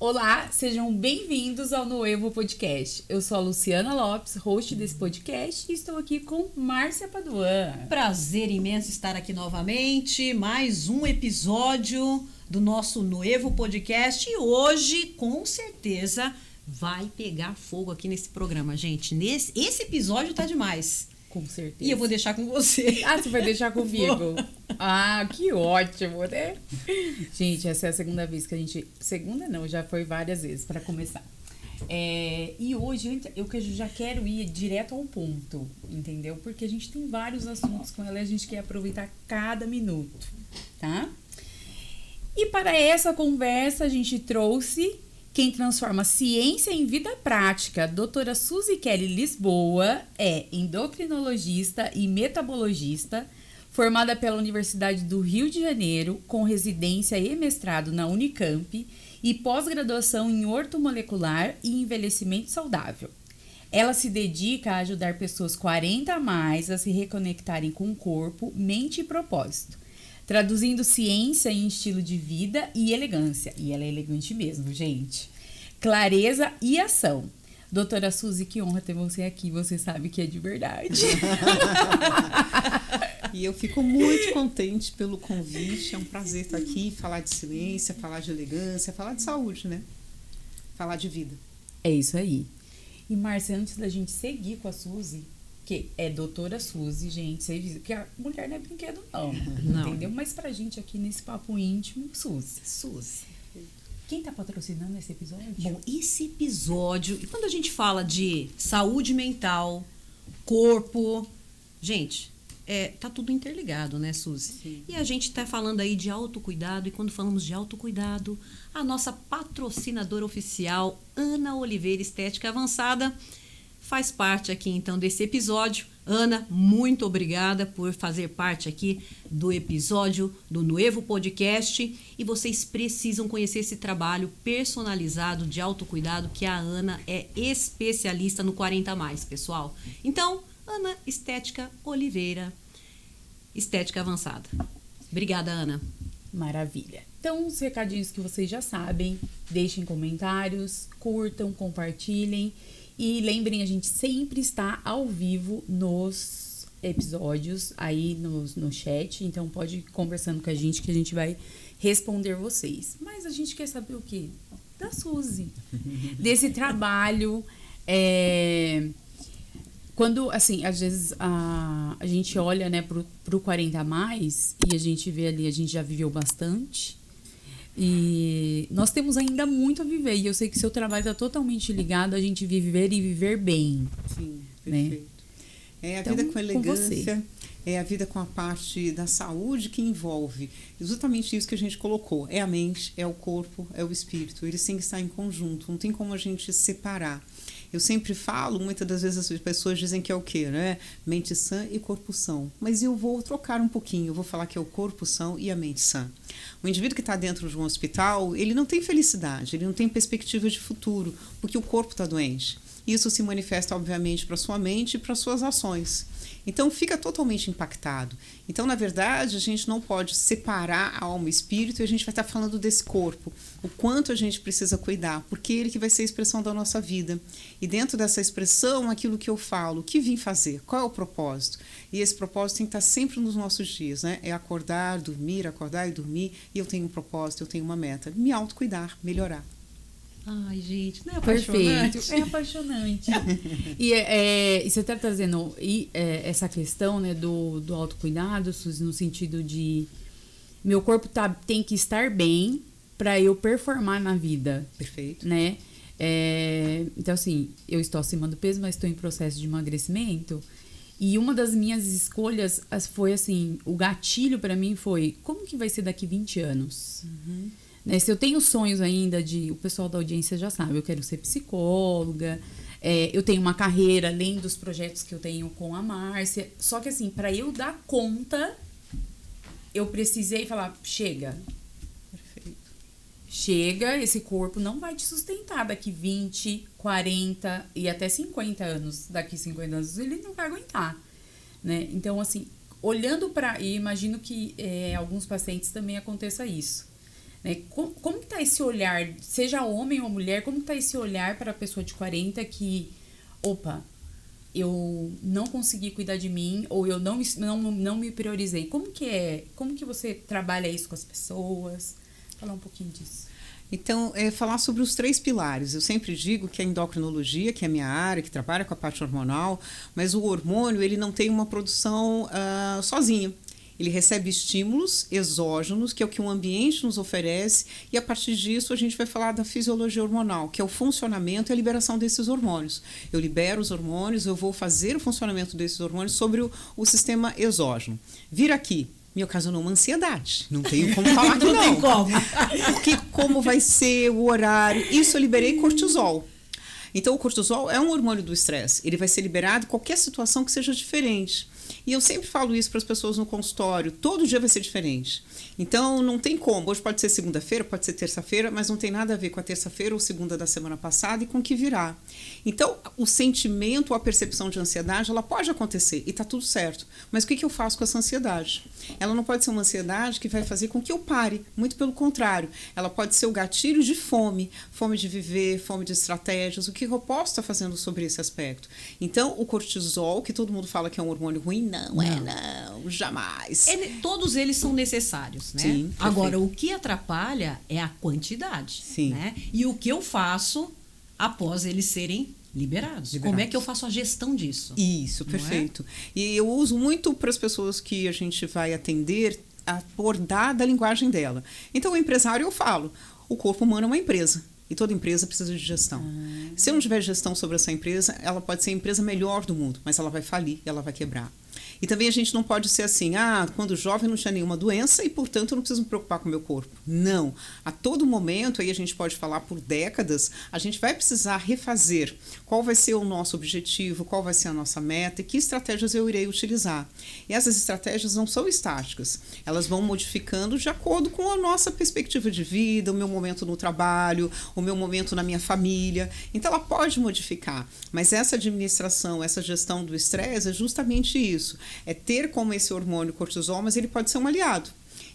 Olá, sejam bem-vindos ao Nuevo Podcast. Eu sou a Luciana Lopes, host desse podcast, e estou aqui com Márcia Paduan. Prazer imenso estar aqui novamente, mais um episódio do nosso Nuevo Podcast e hoje, com certeza, vai pegar fogo aqui nesse programa, gente. Esse episódio tá demais. Com certeza. E eu vou deixar com você. Ah, você vai deixar comigo? Ah, que ótimo, né? Gente, essa é a segunda vez que a gente... Segunda não, já foi várias vezes, para começar. E hoje eu já quero ir direto ao ponto, entendeu? Porque a gente tem vários assuntos com ela e a gente quer aproveitar cada minuto, tá? E para essa conversa a gente trouxe quem transforma ciência em vida prática. Doutora Suzy Kelly Lisboa é endocrinologista e metabologista, formada pela Universidade do Rio de Janeiro, com residência e mestrado na Unicamp e pós-graduação em ortomolecular e envelhecimento saudável. Ela se dedica a ajudar pessoas 40 a mais a se reconectarem com o corpo, mente e propósito, traduzindo ciência em estilo de vida e elegância. E ela é elegante mesmo, gente. Clareza e ação. Doutora Suzy, que honra ter você aqui. Você sabe que é de verdade. E eu fico muito contente pelo convite. É um prazer estar aqui, falar de ciência, falar de elegância, falar de saúde, né? Falar de vida. É isso aí. E, Márcia, antes da gente seguir com a Suzy, que é doutora Suzy, gente, você diz que a mulher não é brinquedo, não. Entendeu? Mas pra gente aqui nesse papo íntimo, Suzy. Quem tá patrocinando esse episódio? Bom, esse episódio, e quando a gente fala de saúde mental, corpo, gente, tá tudo interligado, né, Suzy? Sim. E a gente tá falando aí de autocuidado, e quando falamos de autocuidado, a nossa patrocinadora oficial, Ana Oliveira Estética Avançada, faz parte aqui então desse episódio. Ana, muito obrigada por fazer parte aqui do episódio do Nuevo Podcast, e vocês precisam conhecer esse trabalho personalizado de autocuidado que a Ana é especialista no 40+, pessoal. Então, Ana Estética Oliveira, Estética Avançada. Obrigada, Ana. Maravilha. Então, os recadinhos que vocês já sabem, deixem comentários, curtam, compartilhem. E lembrem, a gente sempre está ao vivo nos episódios, aí no chat. Então, pode ir conversando com a gente que a gente vai responder vocês. Mas a gente quer saber o quê? Da Suzy. Desse trabalho. Quando, assim, às vezes a gente olha, né, pro 40+, e a gente vê ali, a gente já viveu bastante. E nós temos ainda muito a viver. E eu sei que seu trabalho está totalmente ligado a gente viver e viver bem. Sim, perfeito. Né? É a então, vida com elegância, com é a vida com a parte da saúde que envolve exatamente isso que a gente colocou. É a mente, é o corpo, é o espírito. Eles têm que estar em conjunto, não tem como a gente separar. Eu sempre falo, muitas das vezes as pessoas dizem que é o quê, né? Mente sã e corpo são. Mas eu vou trocar um pouquinho, eu vou falar que é o corpo são e a mente sã. O indivíduo que está dentro de um hospital, ele não tem felicidade, ele não tem perspectiva de futuro, porque o corpo está doente. Isso se manifesta, obviamente, para sua mente e para suas ações. Então, fica totalmente impactado. Então, na verdade, a gente não pode separar a alma e o espírito, e a gente vai estar falando desse corpo, o quanto a gente precisa cuidar, porque ele que vai ser a expressão da nossa vida. E dentro dessa expressão, aquilo que eu falo, o que vim fazer, qual é o propósito? E esse propósito tem que estar sempre nos nossos dias, né? É acordar e dormir, e eu tenho um propósito, eu tenho uma meta. Me autocuidar, melhorar. Ai, gente, não é apaixonante? Perfeito, é apaixonante. E você está trazendo essa questão, né, do autocuidado, Suzy, no sentido de meu corpo tem que estar bem para eu performar na vida. Perfeito. Né? Então, assim, eu estou acima do peso, mas estou em processo de emagrecimento. E uma das minhas escolhas foi assim, o gatilho para mim foi, como que vai ser daqui 20 anos? Uhum. Né, se eu tenho sonhos ainda o pessoal da audiência já sabe, eu quero ser psicóloga, eu tenho uma carreira além dos projetos que eu tenho com a Márcia, só que assim, para eu dar conta, eu precisei falar, chega. Perfeito. Chega, esse corpo não vai te sustentar daqui 20, 40 e até 50 anos. Daqui 50 anos ele não vai aguentar, né? Então, assim, olhando e imagino que alguns pacientes também aconteça isso. né? Como que tá esse olhar, seja homem ou mulher, como que tá esse olhar para a pessoa de 40 que, opa, eu não consegui cuidar de mim, ou eu não me priorizei. Como que você trabalha isso com as pessoas? Falar um pouquinho disso. Então, falar sobre os 3 pilares. Eu sempre digo que a endocrinologia, que é a minha área, que trabalha com a parte hormonal, mas o hormônio, ele não tem uma produção sozinho. Ele recebe estímulos exógenos, que é o que o ambiente nos oferece, e a partir disso a gente vai falar da fisiologia hormonal, que é o funcionamento e a liberação desses hormônios. Eu libero os hormônios, eu vou fazer o funcionamento desses hormônios sobre o sistema exógeno. Vir aqui me ocasionou uma ansiedade. Não tenho como falar que não. Não tem como. Porque como vai ser o horário? Isso eu liberei cortisol. Então, o cortisol é um hormônio do estresse. Ele vai ser liberado em qualquer situação que seja diferente. E eu sempre falo isso para as pessoas no consultório. Todo dia vai ser diferente. Então, não tem como. Hoje pode ser segunda-feira, pode ser terça-feira, mas não tem nada a ver com a terça-feira ou segunda da semana passada e com o que virá. Então, o sentimento, a percepção de ansiedade, ela pode acontecer e está tudo certo. Mas o que eu faço com essa ansiedade? Ela não pode ser uma ansiedade que vai fazer com que eu pare. Muito pelo contrário. Ela pode ser o gatilho de fome. Fome de viver, fome de estratégias. O que eu posso estar fazendo sobre esse aspecto? Então, o cortisol, que todo mundo fala que é um hormônio ruim, não, jamais. Todos eles são necessários, né? Sim, agora, o que atrapalha é a quantidade. Sim. Né? E o que eu faço após eles serem liberados. Como é que eu faço a gestão disso? Isso, perfeito. E eu uso muito para as pessoas que a gente vai atender abordar da linguagem dela. Então, o empresário, eu falo, o corpo humano é uma empresa. E toda empresa precisa de gestão. Se eu não tiver gestão sobre essa empresa, ela pode ser a empresa melhor do mundo, mas ela vai falir, ela vai quebrar. E também a gente não pode ser assim, quando jovem não tinha nenhuma doença e, portanto, eu não preciso me preocupar com o meu corpo. Não. A todo momento, aí a gente pode falar por décadas, a gente vai precisar refazer qual vai ser o nosso objetivo, qual vai ser a nossa meta e que estratégias eu irei utilizar. E essas estratégias não são estáticas. Elas vão modificando de acordo com a nossa perspectiva de vida, o meu momento no trabalho, o meu momento na minha família. Então, ela pode modificar. Mas essa administração, essa gestão do estresse é justamente isso. É ter como esse hormônio cortisol, mas ele pode ser um aliado.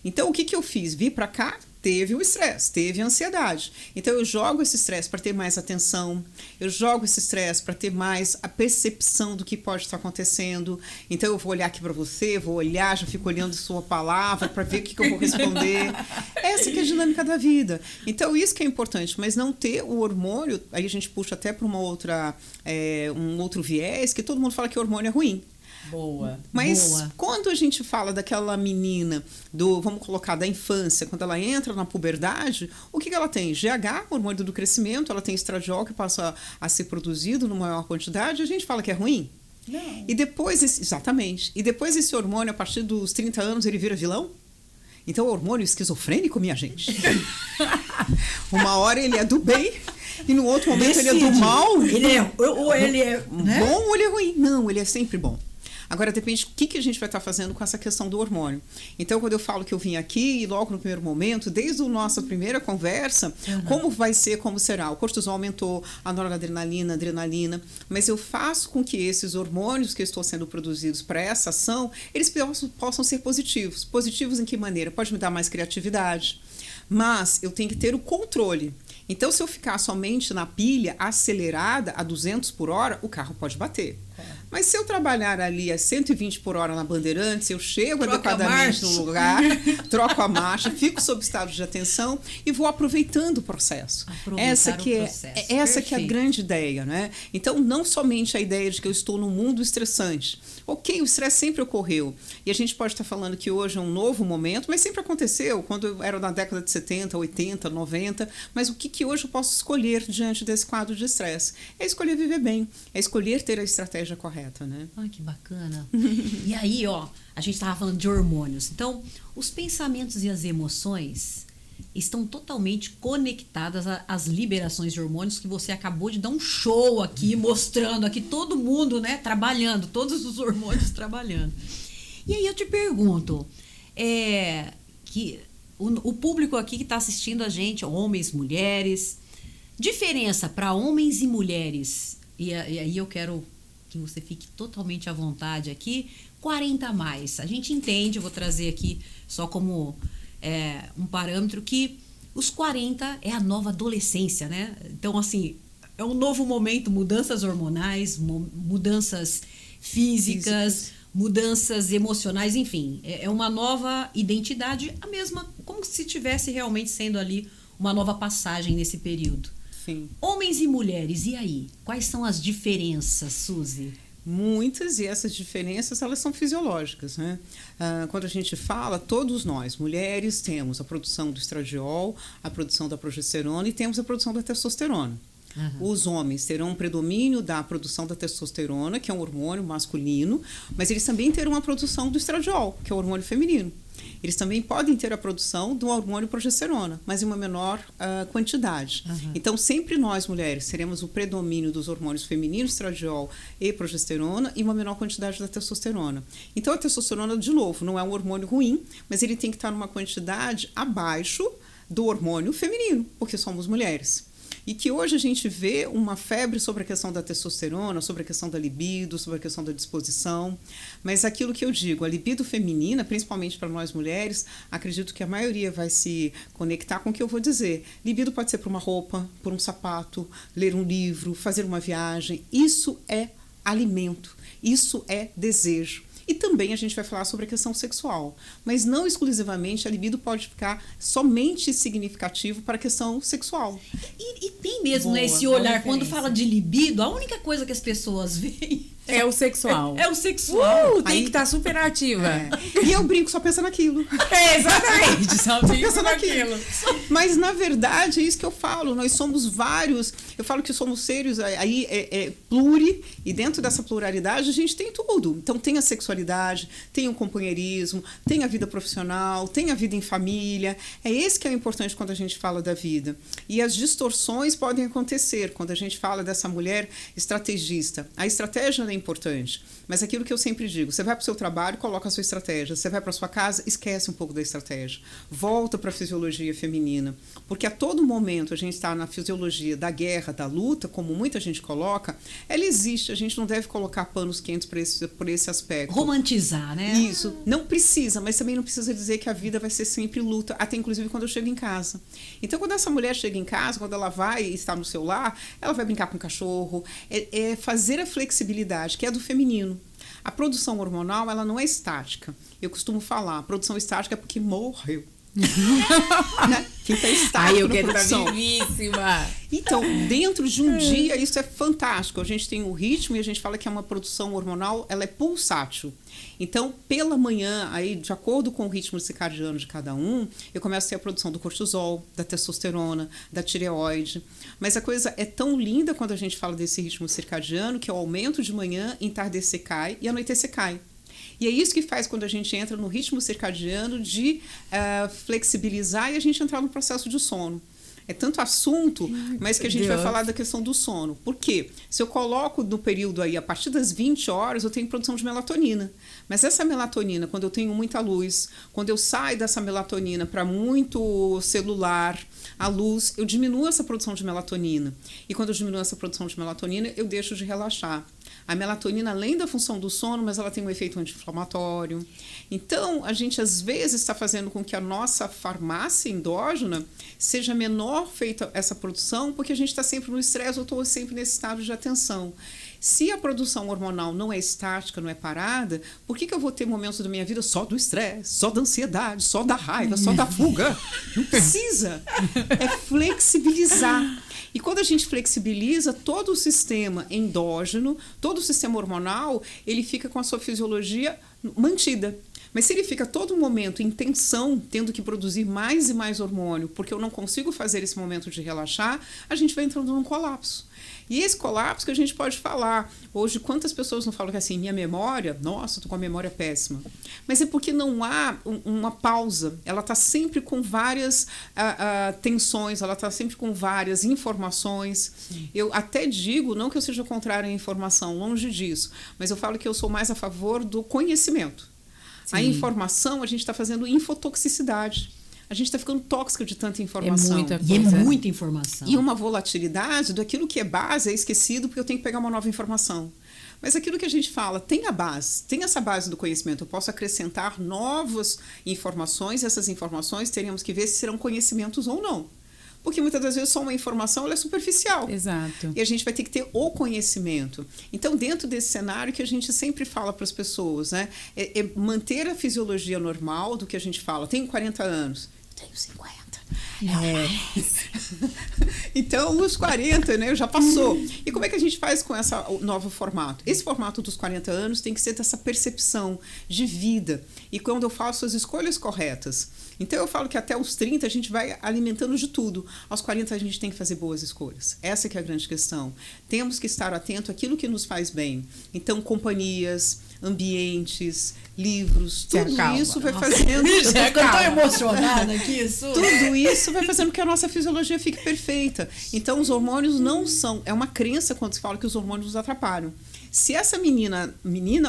Então, o que eu fiz? Vi para cá, teve o estresse, teve a ansiedade. Então, eu jogo esse estresse para ter mais atenção, eu jogo esse estresse para ter mais a percepção do que pode estar acontecendo. Então, eu vou olhar aqui para você, vou olhar, já fico olhando sua palavra para ver o que eu vou responder. Essa que é a dinâmica da vida. Então, isso que é importante, mas não ter o hormônio, aí a gente puxa até para um outro viés, que todo mundo fala que o hormônio é ruim. Boa. Mas quando a gente fala daquela menina, vamos colocar, da infância, quando ela entra na puberdade, o que ela tem? GH, hormônio do crescimento, ela tem estradiol que passa a ser produzido numa maior quantidade, a gente fala que é ruim? Não. E depois, exatamente, e depois esse hormônio, a partir dos 30 anos, ele vira vilão? Então é hormônio esquizofrênico, minha gente. Uma hora ele é do bem e no outro momento ele é do mal. Ou ele é né? Bom ou ele é ruim? Não, ele é sempre bom. Agora, depende do que a gente vai estar fazendo com essa questão do hormônio. Então, quando eu falo que eu vim aqui, e logo no primeiro momento, desde a nossa primeira conversa, como vai ser, como será? O cortisol aumentou, a noradrenalina, a adrenalina, mas eu faço com que esses hormônios que estão sendo produzidos para essa ação, eles possam ser positivos. Positivos em que maneira? Pode me dar mais criatividade, mas eu tenho que ter o controle. Então, se eu ficar somente na pilha acelerada a 200 por hora, o carro pode bater. Mas se eu trabalhar ali a 120 por hora na Bandeirantes, eu chego adequadamente no lugar, troco a marcha, fico sob estado de atenção e vou aproveitando o processo. Essa que é a grande ideia, né? Então, não somente a ideia de que eu estou num mundo estressante. Ok, o estresse sempre ocorreu. E a gente pode estar falando que hoje é um novo momento, mas sempre aconteceu, quando era na década de 70, 80, 90. Mas o que hoje eu posso escolher diante desse quadro de estresse? É escolher viver bem, é escolher ter a estratégia correta, né? Ai, que bacana. E aí, a gente estava falando de hormônios. Então, os pensamentos e as emoções estão totalmente conectadas às liberações de hormônios, que você acabou de dar um show aqui, mostrando aqui todo mundo, né, trabalhando, todos os hormônios trabalhando. E aí eu te pergunto, que o público aqui que está assistindo a gente, homens, mulheres, diferença para homens e mulheres, e aí eu quero que você fique totalmente à vontade aqui, 40 a mais. A gente entende, eu vou trazer aqui só como um parâmetro, que Os 40 é a nova adolescência, né? Então, assim, é um novo momento, mudanças hormonais, mudanças físicas, mudanças emocionais, enfim. É uma nova identidade, a mesma, como se estivesse realmente sendo ali uma nova passagem nesse período. Sim. Homens e mulheres, e aí? Quais são as diferenças, Suzy? Muitas, e essas diferenças, elas são fisiológicas, né? Quando a gente fala, todos nós, mulheres, temos a produção do estradiol, a produção da progesterona e temos a produção da testosterona. Os homens terão um predomínio da produção da testosterona, que é um hormônio masculino, mas eles também terão a produção do estradiol, que é o hormônio feminino. Eles também podem ter a produção do hormônio progesterona, mas em uma menor quantidade. Então, sempre nós, mulheres, teremos o predomínio dos hormônios femininos, estradiol e progesterona, e uma menor quantidade da testosterona. Então, a testosterona, de novo, não é um hormônio ruim, mas ele tem que estar numa quantidade abaixo do hormônio feminino, porque somos mulheres. E que hoje a gente vê uma febre sobre a questão da testosterona, sobre a questão da libido, sobre a questão da disposição. Mas aquilo que eu digo, a libido feminina, principalmente para nós mulheres, acredito que a maioria vai se conectar com o que eu vou dizer. Libido pode ser por uma roupa, por um sapato, ler um livro, fazer uma viagem. Isso é alimento, isso é desejo. E também a gente vai falar sobre a questão sexual, mas não exclusivamente, a libido pode ficar somente significativo para a questão sexual. E tem mesmo, né, esse olhar, quando fala de libido, a única coisa que as pessoas veem é o sexual. É o sexual. Tem que estar super ativa. E eu brinco, só pensa naquilo. Exatamente, só pensa naquilo. Mas, na verdade, é isso que eu falo. Nós somos vários. Eu falo que somos seres aí pluri, e dentro dessa pluralidade a gente tem tudo. Então, tem a sexualidade, tem o companheirismo, tem a vida profissional, tem a vida em família. É esse que é o importante quando a gente fala da vida. E as distorções podem acontecer quando a gente fala dessa mulher estrategista. A estratégia é importante, mas aquilo que eu sempre digo, você vai para o seu trabalho, coloca a sua estratégia, você vai para a sua casa, esquece um pouco da estratégia, volta para a fisiologia feminina, porque a todo momento a gente está na fisiologia da guerra, da luta, como muita gente coloca, ela existe, a gente não deve colocar panos quentes por esse aspecto. Romantizar, né? Isso, não precisa, mas também não precisa dizer que a vida vai ser sempre luta, até inclusive quando eu chego em casa. Então, quando essa mulher chega em casa, quando ela vai estar no seu lar, ela vai brincar com o cachorro, é fazer a flexibilidade, que é do feminino. A produção hormonal, ela não é estática. Eu costumo falar, a produção estática é porque morreu. Né? Quem está estático eu na quero produção. estar vivíssima. Então, dentro de um dia, isso é fantástico. A gente tem o ritmo e a gente fala que é uma produção hormonal, ela é pulsátil. Então, pela manhã, aí, de acordo com o ritmo circadiano de cada um, eu começo a ter a produção do cortisol, da testosterona, da tireoide. Mas a coisa é tão linda quando a gente fala desse ritmo circadiano, que é o aumento de manhã, entardecer cai e anoitecer cai. E é isso que faz quando a gente entra no ritmo circadiano de flexibilizar e a gente entrar no processo de sono. É tanto assunto, mas que a gente vai falar da questão do sono. Por quê? Se eu coloco no período aí, a partir das 20 horas, eu tenho produção de melatonina. Mas essa melatonina, quando eu tenho muita luz, quando eu saio dessa melatonina para muito celular, a luz, eu diminuo essa produção de melatonina. E quando eu diminuo essa produção de melatonina, eu deixo de relaxar. A melatonina, além da função do sono, mas ela tem um efeito anti-inflamatório. Então, a gente às vezes está fazendo com que a nossa farmácia endógena seja menor feita essa produção, porque a gente está sempre no estresse, eu estou sempre nesse estado de atenção. Se a produção hormonal não é estática, não é parada, por que eu vou ter momentos da minha vida só do estresse, só da ansiedade, só da raiva, só da fuga? Não precisa. É flexibilizar. E quando a gente flexibiliza, todo o sistema endógeno, todo o sistema hormonal, ele fica com a sua fisiologia mantida. Mas se ele fica todo momento em tensão, tendo que produzir mais e mais hormônio, porque eu não consigo fazer esse momento de relaxar, a gente vai entrando num colapso. E esse colapso que a gente pode falar. Hoje, quantas pessoas não falam que assim, minha memória, nossa, tô com a memória péssima. Mas é porque não há uma pausa. Ela está sempre com várias tensões, ela está sempre com várias informações. Sim. Eu até digo, não que eu seja contrária à informação, longe disso, mas eu falo que eu sou mais a favor do conhecimento. Sim. A informação, a gente está fazendo infotoxicidade. A gente está ficando tóxica de tanta informação. É muita coisa. E é muita informação. E uma volatilidade daquilo que é base é esquecido porque eu tenho que pegar uma nova informação. Mas aquilo que a gente fala, tem a base, tem essa base do conhecimento. Eu posso acrescentar novas informações, essas informações teremos que ver se serão conhecimentos ou não. Porque muitas das vezes só uma informação ela é superficial. Exato. E a gente vai ter que ter o conhecimento. Então, dentro desse cenário que a gente sempre fala para as pessoas, né? É manter a fisiologia normal do que a gente fala. Tenho 40 anos, tenho 50. Então, os 40, né, já passou. E como é que a gente faz com esse novo formato? Esse formato dos 40 anos tem que ser dessa percepção de vida. E quando eu faço as escolhas corretas. Então, eu falo que até os 30 a gente vai alimentando de tudo. Aos 40 a gente tem que fazer boas escolhas. Essa que é a grande questão. Temos que estar atento àquilo que nos faz bem. Então, companhias, ambientes, livros, tudo isso vai fazendo... Eu tô ficando tão emocionada aqui, isso. Tudo isso vai fazendo que a nossa fisiologia fique perfeita. Então, os hormônios não são... É uma crença quando se fala que os hormônios nos atrapalham. Se essa menina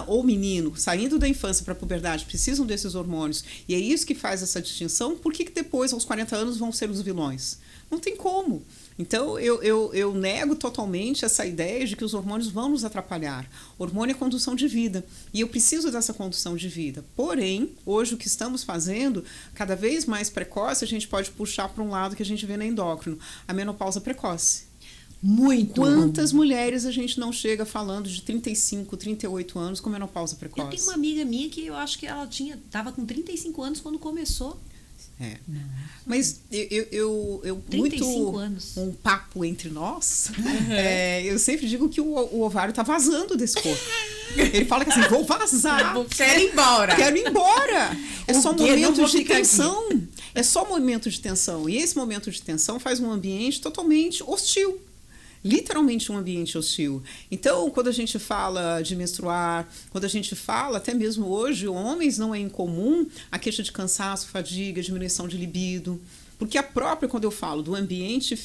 ou menino, saindo da infância para a puberdade, precisam desses hormônios, e é isso que faz essa distinção, por que depois, aos 40 anos, vão ser os vilões? Não tem como. Então, eu nego totalmente essa ideia de que os hormônios vão nos atrapalhar. Hormônio é condução de vida. E eu preciso dessa condução de vida. Porém, hoje o que estamos fazendo, cada vez mais precoce, a gente pode puxar para um lado que a gente vê na endócrino, a menopausa precoce. Muito. Quantas mulheres a gente não chega falando de 35, 38 anos com menopausa precoce? Eu tenho uma amiga minha que eu acho que ela estava com 35 anos quando começou. Mas eu 35 muito anos. Um papo entre nós, eu sempre digo que o ovário tá vazando desse corpo. Ele fala que assim, vou vazar. Quero ir embora. Quero ir embora. É só um momento de tensão. Aqui. É só um momento de tensão. E esse momento de tensão faz um ambiente totalmente hostil. Literalmente um ambiente hostil. Então, quando a gente fala de menstruar, quando a gente fala, até mesmo hoje, homens, não é incomum a queixa de cansaço, fadiga, diminuição de libido. Porque a própria, quando eu falo do ambiente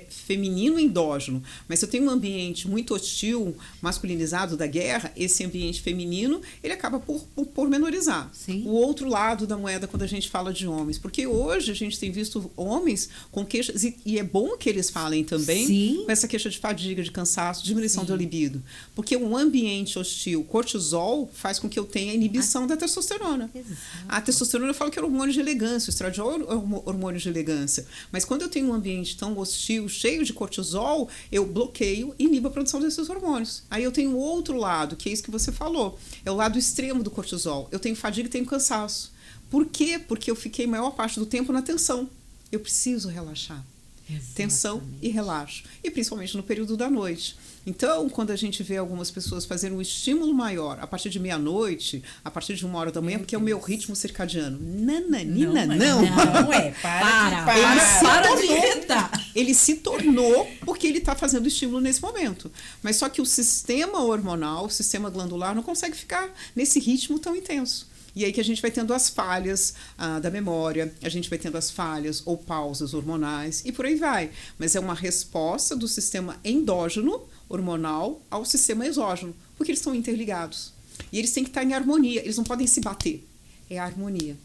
feminino endógeno, mas se eu tenho um ambiente muito hostil, masculinizado da guerra, esse ambiente feminino, ele acaba por pormenorizar. Sim. O outro lado da moeda quando a gente fala de homens, porque hoje a gente tem visto homens com queixas, e é bom que eles falem também, Sim. com essa queixa de fadiga, de cansaço, diminuição do libido, porque um ambiente hostil, cortisol, faz com que eu tenha inibição da testosterona. Exato. A testosterona eu falo que é hormônio de elegância, o estradiol é hormônio de elegância, mas quando eu tenho um ambiente tão hostil, cheio de cortisol, eu bloqueio e inibo a produção desses hormônios. Aí eu tenho o outro lado, que é isso que você falou, é o lado extremo do cortisol. Eu tenho fadiga e tenho cansaço. Por quê? Porque eu fiquei a maior parte do tempo na tensão. Eu preciso relaxar. Exatamente. Tensão e relaxo. E principalmente no período da noite. Então, quando a gente vê algumas pessoas fazendo um estímulo maior a partir de meia-noite, a partir de 1h da manhã, porque é o meu ritmo circadiano. Nananina, não. Não é. Para de inventar. Ele se tornou porque ele está fazendo estímulo nesse momento. Mas só que o sistema hormonal, o sistema glandular, não consegue ficar nesse ritmo tão intenso. E aí que a gente vai tendo as falhas da memória, a gente vai tendo as falhas ou pausas hormonais e por aí vai. Mas é uma resposta do sistema endógeno hormonal ao sistema exógeno, porque eles estão interligados. E eles têm que estar em harmonia, eles não podem se bater. É a harmonia.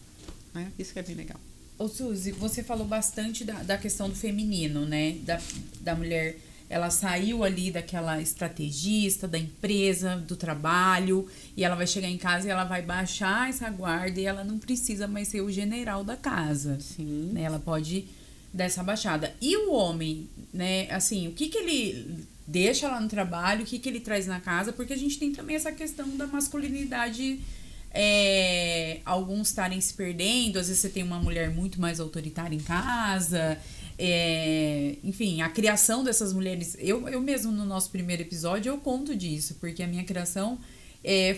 Né? Isso que é bem legal. Ô, Suzy, você falou bastante da questão do feminino, né? Da mulher... Ela saiu ali daquela estrategista, da empresa, do trabalho, e ela vai chegar em casa e ela vai baixar essa guarda e ela não precisa mais ser o general da casa. Sim. Né? Ela pode dar essa baixada. E o homem, né? Assim, o que ele deixa lá no trabalho, o que ele traz na casa, porque a gente tem também essa questão da masculinidade, alguns estarem se perdendo, às vezes você tem uma mulher muito mais autoritária em casa... enfim, a criação dessas mulheres, eu mesmo no nosso primeiro episódio eu conto disso, porque a minha criação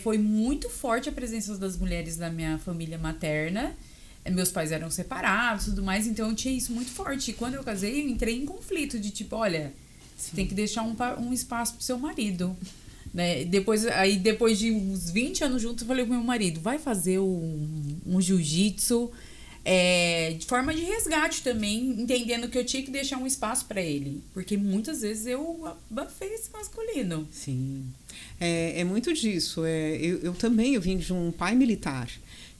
foi muito forte a presença das mulheres da minha família materna. Meus pais eram separados e tudo mais, então eu tinha isso muito forte. E quando eu casei, eu entrei em conflito de tipo, olha, você tem que deixar um espaço pro seu marido. Né? Depois de uns 20 anos juntos, eu falei pro meu marido, vai fazer um jiu-jitsu, de forma de resgate também, entendendo que eu tinha que deixar um espaço para ele, porque muitas vezes eu abafei esse masculino. Sim, é muito disso. Eu também vim de um pai militar.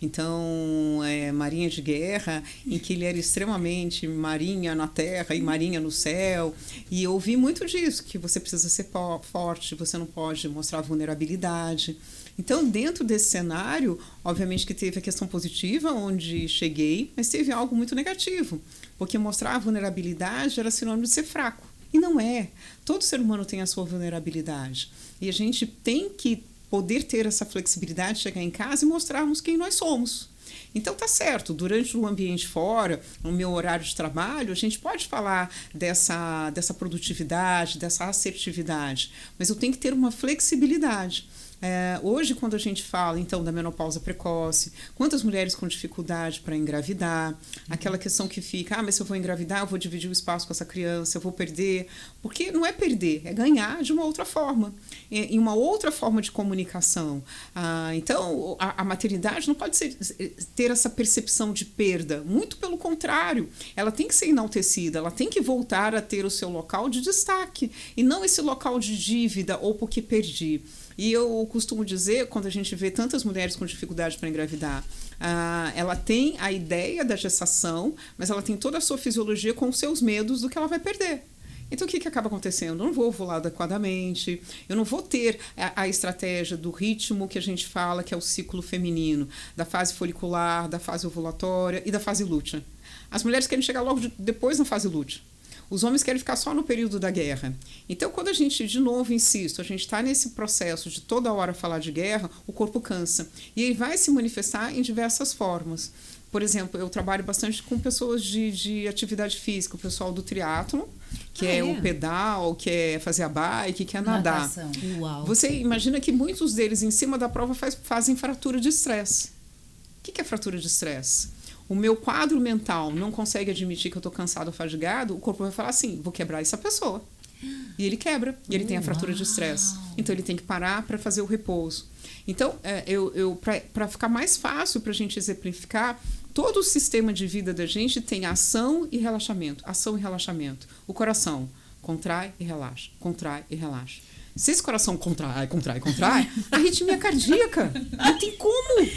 Então, Marinha de Guerra, em que ele era extremamente marinha na terra e marinha no céu. E eu ouvi muito disso, que você precisa ser forte, você não pode mostrar vulnerabilidade. Então, dentro desse cenário, obviamente que teve a questão positiva, onde cheguei, mas teve algo muito negativo, porque mostrar a vulnerabilidade era sinônimo de ser fraco. E não é. Todo ser humano tem a sua vulnerabilidade. E a gente tem que poder ter essa flexibilidade, chegar em casa e mostrarmos quem nós somos. Então tá certo, durante o ambiente fora, no meu horário de trabalho, a gente pode falar dessa produtividade, dessa assertividade, mas eu tenho que ter uma flexibilidade. Hoje, quando a gente fala, então, da menopausa precoce, quantas mulheres com dificuldade para engravidar, aquela questão que fica, mas se eu vou engravidar, eu vou dividir o espaço com essa criança, eu vou perder. Porque não é perder, é ganhar de uma outra forma, em uma outra forma de comunicação. Então, a maternidade não pode ter essa percepção de perda, muito pelo contrário, ela tem que ser enaltecida, ela tem que voltar a ter o seu local de destaque, e não esse local de dívida ou porque perdi. E eu costumo dizer, quando a gente vê tantas mulheres com dificuldade para engravidar, ela tem a ideia da gestação, mas ela tem toda a sua fisiologia com os seus medos do que ela vai perder. Então, o que acaba acontecendo? Eu não vou ovular adequadamente, eu não vou ter a estratégia do ritmo que a gente fala, que é o ciclo feminino, da fase folicular, da fase ovulatória e da fase lútea. As mulheres querem chegar logo depois na fase lútea. Os homens querem ficar só no período da guerra. Então, quando a gente, de novo, insisto, a gente está nesse processo de toda hora falar de guerra, o corpo cansa. E ele vai se manifestar em diversas formas. Por exemplo, eu trabalho bastante com pessoas de atividade física, o pessoal do triatlon, que é o pedal, que é fazer a bike, que é nadar. Uau. Você imagina que muitos deles, em cima da prova, fazem fratura de estresse. O que é fratura de estresse? O meu quadro mental não consegue admitir que eu estou cansado ou fadigado, o corpo vai falar assim, vou quebrar essa pessoa. E ele quebra, e ele tem a fratura de estresse. Então, ele tem que parar para fazer o repouso. Então, para ficar mais fácil para a gente exemplificar, todo o sistema de vida da gente tem ação e relaxamento. Ação e relaxamento. O coração contrai e relaxa, contrai e relaxa. Se esse coração contrai, arritmia cardíaca. Não tem como.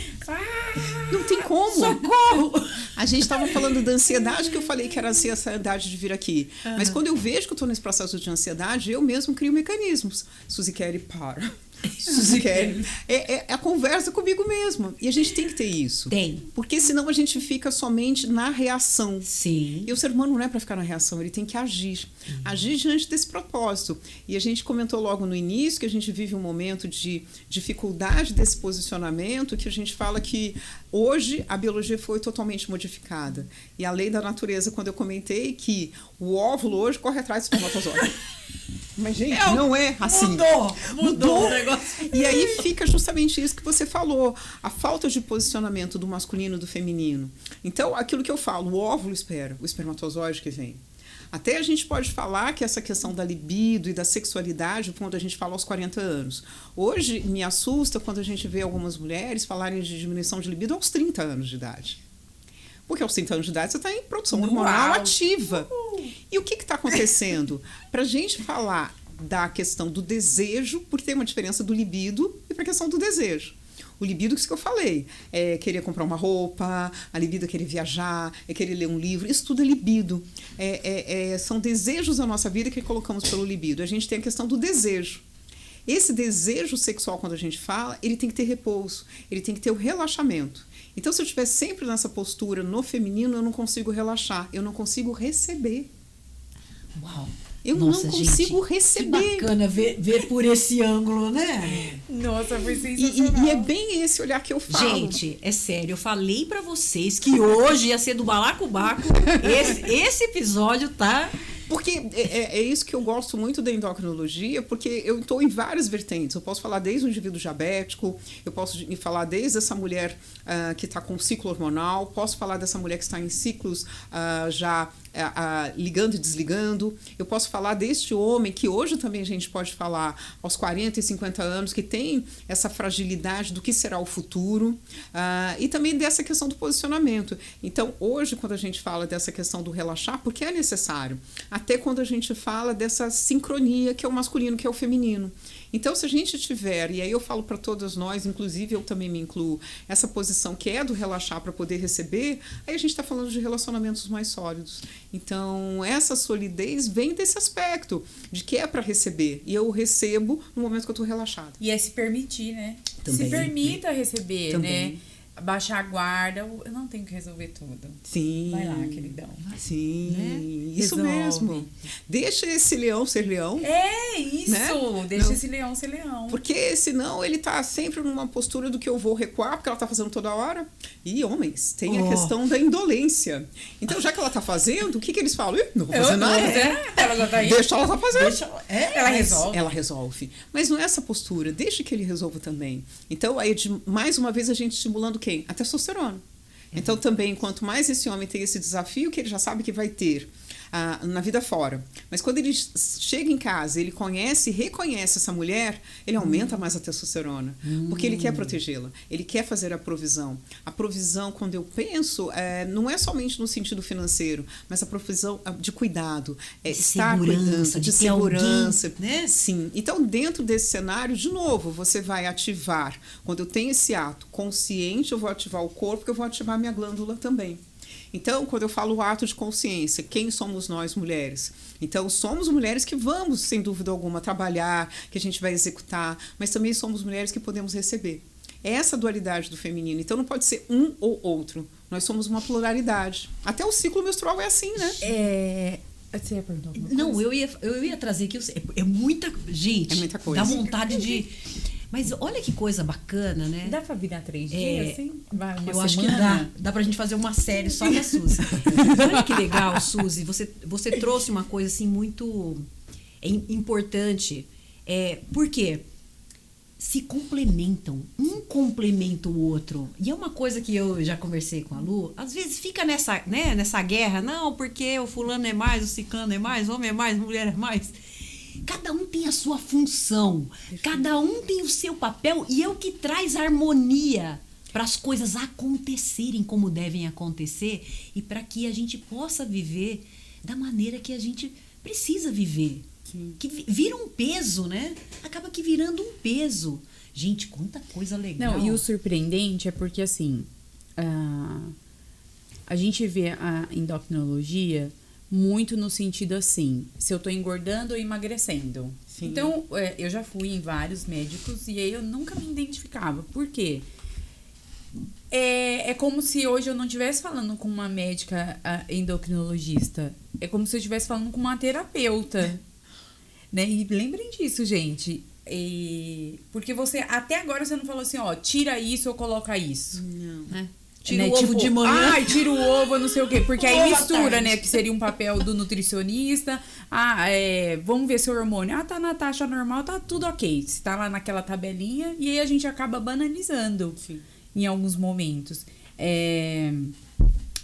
Não tem como. Socorro! A gente estava falando da ansiedade, que eu falei que era a ansiedade de vir aqui. Mas quando eu vejo que eu estou nesse processo de ansiedade, eu mesmo crio mecanismos. Suzy Kelly, para. Suzy Kelly. É a conversa comigo mesma. E a gente tem que ter isso. Tem. Porque senão a gente fica somente na reação. Sim. E o ser humano não é para ficar na reação, ele tem que agir. Agir diante desse propósito. E a gente comentou logo no início que a gente vive um momento de dificuldade desse posicionamento, que a gente fala que hoje a biologia foi totalmente modificada. E a lei da natureza, quando eu comentei que o óvulo hoje corre atrás do espermatozoide. Mas, gente, não é assim. Mudou o negócio. E aí fica justamente isso que você falou, a falta de posicionamento do masculino e do feminino. Então, aquilo que eu falo, o óvulo espera, o espermatozoide que vem. Até a gente pode falar que essa questão da libido e da sexualidade, quando a gente fala aos 40 anos. Hoje, me assusta quando a gente vê algumas mulheres falarem de diminuição de libido aos 30 anos de idade. Porque aos 30 anos de idade você está em produção hormonal ativa. E o que está acontecendo? Para a gente falar da questão do desejo, porque tem uma diferença do libido e para a questão do desejo. O libido, que isso que eu falei, é querer comprar uma roupa, a libido é querer viajar, é querer ler um livro, isso tudo é libido. São desejos da nossa vida que colocamos pelo libido. A gente tem a questão do desejo. Esse desejo sexual, quando a gente fala, ele tem que ter repouso, ele tem que ter o relaxamento. Então, se eu estiver sempre nessa postura no feminino, eu não consigo relaxar, eu não consigo receber. Uau! Eu Nossa, não consigo gente, receber. Que bacana ver por esse ângulo, né? Nossa, foi sensacional. E é bem esse olhar que eu falo. Gente, é sério, eu falei pra vocês que hoje ia ser do balacobaco. Esse episódio tá... Porque é isso que eu gosto muito da endocrinologia, porque eu estou em várias vertentes. Eu posso falar desde o indivíduo diabético, eu posso falar desde essa mulher que está com ciclo hormonal, posso falar dessa mulher que está em ciclos já ligando e desligando. Eu posso falar deste homem, que hoje também a gente pode falar aos 40 e 50 anos, que tem essa fragilidade do que será o futuro, e também dessa questão do posicionamento. Então, hoje, quando a gente fala dessa questão do relaxar, porque é necessário, até quando a gente fala dessa sincronia, que é o masculino, que é o feminino. Então, se a gente tiver, e aí eu falo para todas nós, inclusive eu também me incluo, essa posição que é do relaxar para poder receber, aí a gente está falando de relacionamentos mais sólidos. Então, essa solidez vem desse aspecto, de que é para receber. E eu recebo no momento que eu estou relaxada. E é se permitir, né? Também. Se permita receber, Também. né? Baixar a guarda, eu não tenho que resolver tudo. Sim. Vai lá, queridão. Sim, Né? isso Resolve. mesmo. Deixa esse leão ser leão. É isso! Né? Deixa Não. esse leão ser leão. Porque senão ele tá sempre numa postura do que eu vou recuar, porque ela tá fazendo toda hora. E homens, tem a questão da indolência. Então, já que ela tá fazendo, o que eles falam? Não vou fazer nada. Ela já tá aí. Deixa ela tá fazendo. Ela resolve. Ela resolve. Mas não é essa postura. Deixa que ele resolva também. Então, aí, mais uma vez, a gente estimulando quem? A testosterona. Então, também, quanto mais esse homem tem esse desafio que ele já sabe que vai ter na vida fora. Mas quando ele chega em casa, ele conhece e reconhece essa mulher, ele aumenta mais a testosterona. Porque ele quer protegê-la. Ele quer fazer a provisão. A provisão, quando eu penso, não é somente no sentido financeiro, mas a provisão de cuidado. É De estar segurança, cuidando, de ter segurança. alguém, né? Sim. Então, dentro desse cenário, de novo, você vai ativar. Quando eu tenho esse ato consciente, eu vou ativar o corpo, porque eu vou ativar minha glândula também. Então, quando eu falo o ato de consciência, quem somos nós, mulheres? Então, somos mulheres que vamos, sem dúvida alguma, trabalhar, que a gente vai executar, mas também somos mulheres que podemos receber. É essa dualidade do feminino. Então, não pode ser um ou outro. Nós somos uma pluralidade. Até o ciclo menstrual é assim, né? Você ia perguntar alguma coisa? Não, eu ia trazer aqui. É muita. Gente, É muita coisa. dá vontade de. Mas olha que coisa bacana, né? Dá pra virar 3 dias, assim? Vai uma Eu acho que semana? dá pra gente fazer uma série só da Suzy. Olha que legal, Suzy. Você trouxe uma coisa assim muito importante. Por quê? Se complementam. Um complementa o outro. E é uma coisa que eu já conversei com a Lu. Às vezes fica nessa guerra. Não, porque o fulano é mais, o ciclano é mais, homem é mais, mulher é mais. Cada um tem a sua função. Cada um tem o seu papel. E é o que traz harmonia para as coisas acontecerem como devem acontecer. E para que a gente possa viver da maneira que a gente precisa viver. Sim. Que vira um peso, né? Acaba que virando um peso. Gente, quanta coisa legal. Não, e o surpreendente é porque, assim, a gente vê a endocrinologia muito no sentido assim, se eu tô engordando ou emagrecendo. Sim. Então, eu já fui em vários médicos e aí eu nunca me identificava. Por quê? É como se hoje eu não estivesse falando com uma médica endocrinologista. É como se eu estivesse falando com uma terapeuta. Né? E lembrem disso, gente. Porque até agora você não falou assim, ó, tira isso ou coloca isso. Não. Né? Tira Né? o ovo de manhã. Ai, tira o ovo, não sei o quê. Porque aí Ovo à mistura, tarde. né? Que seria um papel do nutricionista. Vamos ver seu hormônio. Tá na taxa normal, tá tudo ok. Se tá lá naquela tabelinha. E aí a gente acaba banalizando. Sim. Em alguns momentos.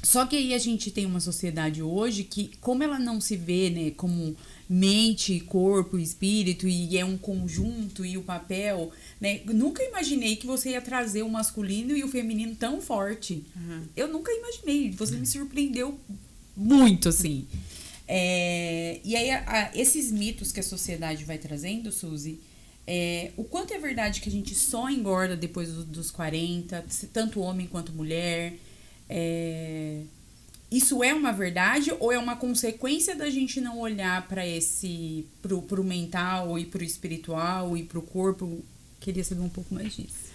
Só que aí a gente tem uma sociedade hoje que, como ela não se vê, né, como mente, corpo, espírito, e é um conjunto, e o papel, né? Nunca imaginei que você ia trazer o masculino e o feminino tão forte. Uhum. Eu nunca imaginei. Você me surpreendeu muito, assim. E aí, esses mitos que a sociedade vai trazendo, Suzy, o quanto é verdade que a gente só engorda depois dos 40, tanto homem quanto mulher. Isso é uma verdade ou é uma consequência da gente não olhar para pro mental e pro espiritual e pro corpo? Queria saber um pouco mais disso.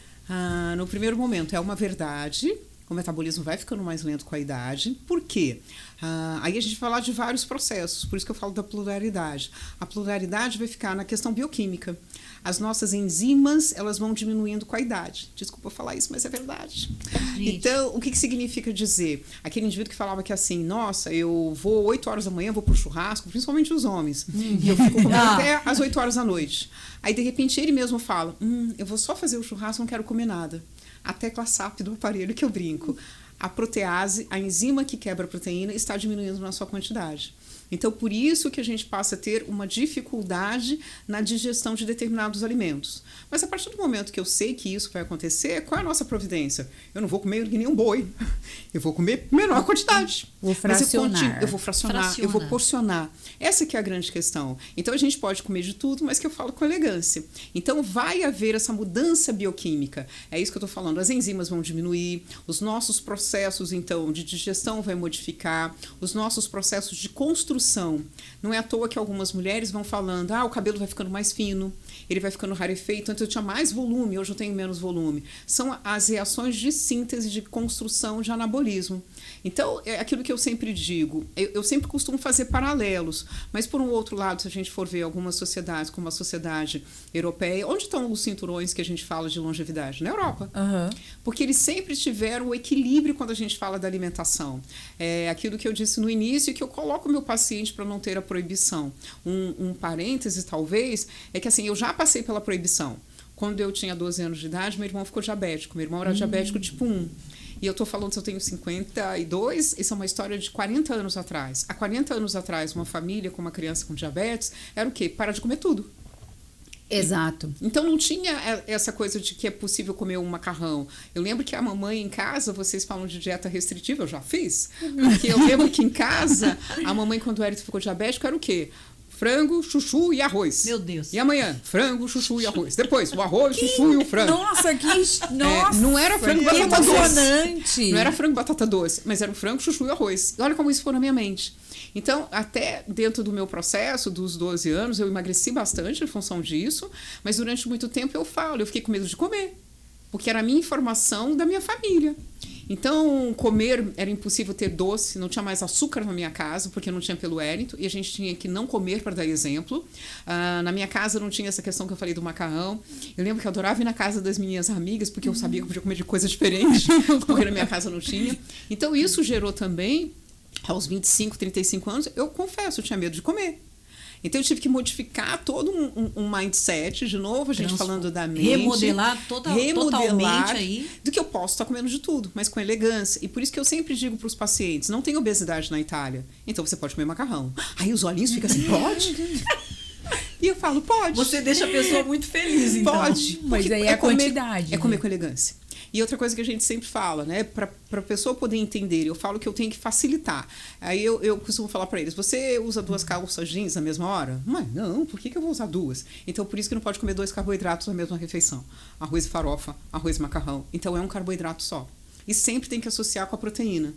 No primeiro momento é uma verdade. O metabolismo vai ficando mais lento com a idade. Por quê? Aí a gente vai falar de vários processos, por isso que eu falo da pluralidade. A pluralidade vai ficar na questão bioquímica. As nossas enzimas, elas vão diminuindo com a idade. Desculpa falar isso, mas é verdade. Gente. Então, o que significa dizer? Aquele indivíduo que falava que assim, nossa, eu vou 8 horas da manhã, vou pro churrasco, principalmente os homens, e eu fico comendo até às 8 horas da noite. Aí, de repente, ele mesmo fala, eu vou só fazer o churrasco, não quero comer nada. A tecla SAP do aparelho que eu brinco. A protease, a enzima que quebra a proteína, está diminuindo na sua quantidade. Então, por isso que a gente passa a ter uma dificuldade na digestão de determinados alimentos. Mas a partir do momento que eu sei que isso vai acontecer, qual é a nossa providência? Eu não vou comer que nem um boi. Eu vou comer menor quantidade. Vou fracionar. Eu vou fracionar, eu vou porcionar. Essa que é a grande questão. Então, a gente pode comer de tudo, mas que eu falo com elegância. Então, vai haver essa mudança bioquímica. É isso que eu estou falando. As enzimas vão diminuir, os nossos processos, então, de digestão vai modificar, os nossos processos de construção. Não é à toa que algumas mulheres vão falando, o cabelo vai ficando mais fino, ele vai ficando rarefeito, antes eu tinha mais volume, hoje eu tenho menos volume. São as reações de síntese, de construção, de anabolismo. Então, é aquilo que eu sempre digo, eu sempre costumo fazer paralelos, mas por um outro lado, se a gente for ver algumas sociedades, como a sociedade europeia, onde estão os cinturões que a gente fala de longevidade? Na Europa. Porque eles sempre tiveram o equilíbrio quando a gente fala da alimentação. É aquilo que eu disse no início, que eu coloco o meu paciente para não ter a proibição. Um parêntese, talvez, é que assim, eu já passei pela proibição. Quando eu tinha 12 anos de idade, meu irmão ficou diabético. Meu irmão era diabético tipo 1. E eu estou falando, se eu tenho 52, isso é uma história de 40 anos atrás. Há 40 anos atrás, uma família com uma criança com diabetes era o quê? Parar de comer tudo. Exato. Então não tinha essa coisa de que é possível comer um macarrão. Eu lembro que a mamãe em casa, vocês falam de dieta restritiva, eu já fiz. Porque eu lembro que em casa, a mamãe, quando o Hélio ficou diabético, era o quê? Frango, chuchu e arroz. Meu Deus. E amanhã, frango, chuchu e arroz. Depois, o arroz, chuchu e o frango. Nossa, nossa, não era frango, que batata emocionante. doce. Não era frango, batata doce, mas era o frango, chuchu e arroz. E olha como isso foi na minha mente. Então, até dentro do meu processo, dos 12 anos, eu emagreci bastante em função disso, mas durante muito tempo eu fiquei com medo de comer, porque era a minha informação da minha família. Então, comer era impossível ter doce, não tinha mais açúcar na minha casa, porque não tinha pelo Wellington, e a gente tinha que não comer para dar exemplo. Na minha casa não tinha essa questão que eu falei do macarrão. Eu lembro que eu adorava ir na casa das minhas amigas, porque eu sabia que eu podia comer de coisa diferente, porque na minha casa não tinha. Então, isso gerou também, aos 25, 35 anos, eu confesso, eu tinha medo de comer. Então, eu tive que modificar todo um mindset, de novo, a gente falando da mente. Remodelar totalmente aí. Do que eu posso estar comendo de tudo, mas com elegância. E por isso que eu sempre digo para os pacientes, não tem obesidade na Itália, então você pode comer macarrão. Aí os olhinhos ficam assim, pode? E eu falo, pode. Você deixa a pessoa muito feliz, então. Pode. Mas aí é a quantidade. É comer com elegância. E outra coisa que a gente sempre fala, né, para a pessoa poder entender, eu falo que eu tenho que facilitar. Aí eu costumo falar para eles, você usa 2 calças jeans na mesma hora? Mas não, por que eu vou usar 2? Então, por isso que não pode comer 2 carboidratos na mesma refeição. Arroz e farofa, arroz e macarrão. Então, é um carboidrato só. E sempre tem que associar com a proteína.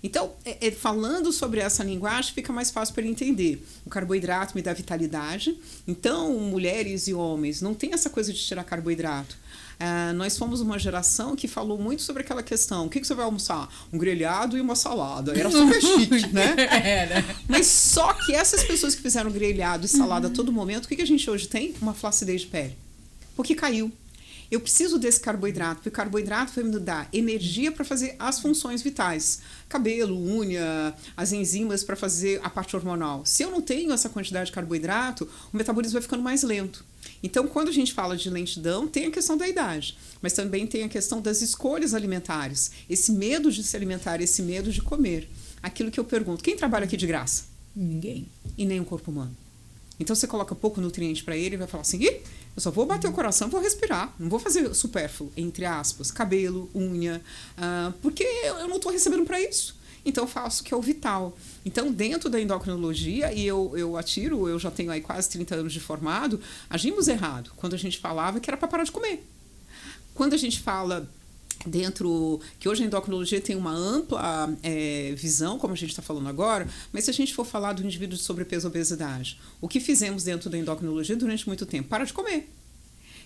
Então, falando sobre essa linguagem, fica mais fácil para ele entender. O carboidrato me dá vitalidade. Então, mulheres e homens, não tem essa coisa de tirar carboidrato. Nós fomos uma geração que falou muito sobre aquela questão. O que você vai almoçar? Um grelhado e uma salada. Era super chique, né? Era. Mas só que essas pessoas que fizeram grelhado e salada a todo momento, o que a gente hoje tem? Uma flacidez de pele. Porque caiu. Eu preciso desse carboidrato, porque o carboidrato vai me dar energia para fazer as funções vitais. Cabelo, unha, as enzimas para fazer a parte hormonal. Se eu não tenho essa quantidade de carboidrato, o metabolismo vai ficando mais lento. Então, quando a gente fala de lentidão, tem a questão da idade, mas também tem a questão das escolhas alimentares. Esse medo de se alimentar, esse medo de comer. Aquilo que eu pergunto, quem trabalha aqui de graça? Ninguém. E nem o corpo humano. Então, você coloca pouco nutriente para ele e vai falar assim, eu só vou bater o coração, vou respirar, não vou fazer supérfluo, entre aspas, cabelo, unha, porque eu não estou recebendo para isso. Então, eu faço o que é o vital. Então, dentro da endocrinologia, e eu já tenho aí quase 30 anos de formado, agimos errado quando a gente falava que era para parar de comer. Quando a gente fala dentro, que hoje a endocrinologia tem uma ampla visão, como a gente está falando agora, mas se a gente for falar do indivíduo de sobrepeso e obesidade, o que fizemos dentro da endocrinologia durante muito tempo? Para de comer.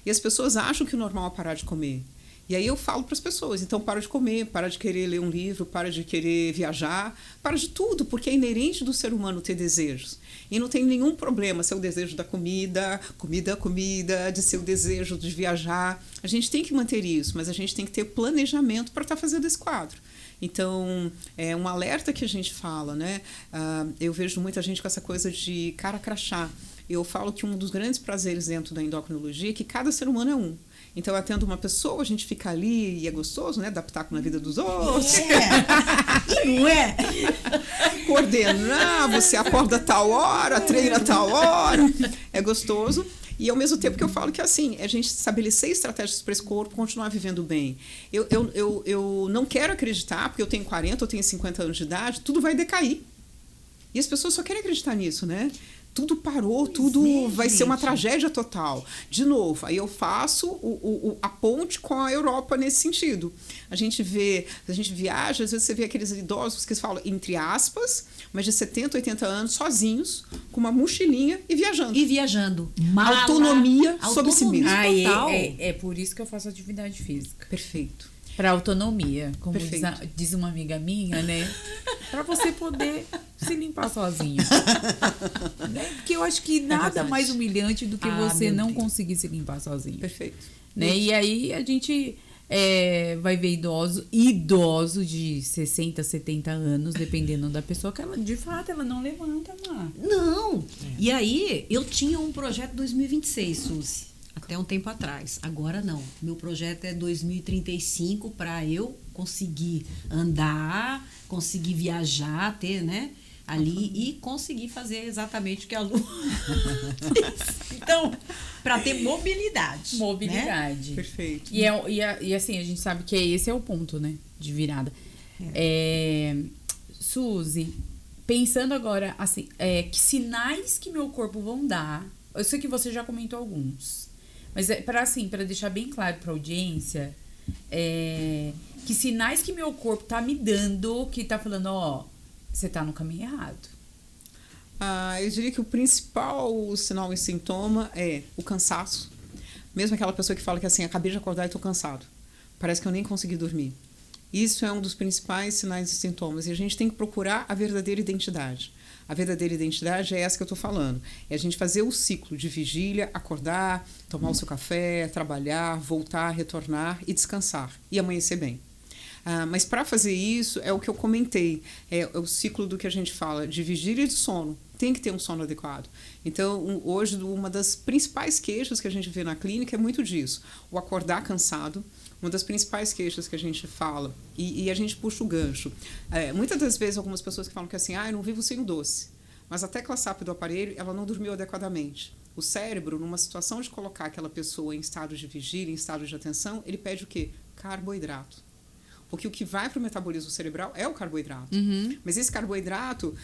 E as pessoas acham que o normal é parar de comer. E aí eu falo para as pessoas, então para de comer, para de querer ler um livro, para de querer viajar, para de tudo, porque é inerente do ser humano ter desejos. E não tem nenhum problema ser o desejo da comida, de ser o desejo de viajar. A gente tem que manter isso, mas a gente tem que ter planejamento para estar fazendo esse quadro. Então, é um alerta que a gente fala, né? Eu vejo muita gente com essa coisa de cara crachá. Eu falo que um dos grandes prazeres dentro da endocrinologia é que cada ser humano é um. Então, atendo uma pessoa, a gente fica ali e é gostoso, né? Dar pitaco na vida dos outros. E não é? Coordenar, você acorda tal hora, treina tal hora. É gostoso. E ao mesmo tempo que eu falo que assim, a gente estabelecer estratégias para esse corpo continuar vivendo bem. Eu não quero acreditar, porque eu tenho 40, eu tenho 50 anos de idade, tudo vai decair. E as pessoas só querem acreditar nisso, né? Tudo parou, tudo vai ser uma tragédia total. De novo, aí eu faço a ponte com a Europa nesse sentido. A gente viaja, às vezes você vê aqueles idosos que falam, entre aspas, mas de 70, 80 anos, sozinhos, com uma mochilinha e viajando. Mala, autonomia sobre si mesmo. É por isso que eu faço atividade física. Perfeito. Para autonomia, como diz uma amiga minha, né? Para você poder se limpar sozinho. Né? Porque eu acho que nada mais humilhante do que você não conseguir se limpar sozinho. Perfeito. Né? E aí a gente vai ver idoso de 60, 70 anos, dependendo da pessoa, que ela, de fato, ela não levanta, mano. Não. E aí, eu tinha um projeto 2026, Suzy. Até um tempo atrás. Agora não. Meu projeto é 2035 para eu conseguir andar, conseguir viajar, ter, né? Ali e conseguir fazer exatamente o que a Lu Então, para ter mobilidade. Mobilidade. Né? Perfeito. E assim, a gente sabe que esse é o ponto, né? De virada. Suzy, pensando agora, assim, que sinais que meu corpo vão dar. Eu sei que você já comentou alguns. Mas para deixar bem claro para a audiência, que sinais que meu corpo tá me dando, que tá falando, você tá no caminho errado. Eu diria que o principal sinal e sintoma é o cansaço. Mesmo aquela pessoa que fala que assim, acabei de acordar e tô cansado. Parece que eu nem consegui dormir. Isso é um dos principais sinais e sintomas. E a gente tem que procurar a verdadeira identidade. A verdadeira identidade é essa que eu estou falando. É a gente fazer o ciclo de vigília, acordar, tomar o seu café, trabalhar, voltar, retornar e descansar. E amanhecer bem. Mas para fazer isso, é o que eu comentei. É o ciclo do que a gente fala de vigília e de sono. Tem que ter um sono adequado. Então, hoje, uma das principais queixas que a gente vê na clínica é muito disso. O acordar cansado. Uma das principais queixas que a gente fala, e a gente puxa o gancho. Muitas das vezes, algumas pessoas que falam que assim, eu não vivo sem o doce. Mas a tecla SAP do aparelho, ela não dormiu adequadamente. O cérebro, numa situação de colocar aquela pessoa em estado de vigília, em estado de atenção, ele pede o quê? Carboidrato. Porque o que vai para o metabolismo cerebral é o carboidrato. Uhum. Mas esse carboidrato,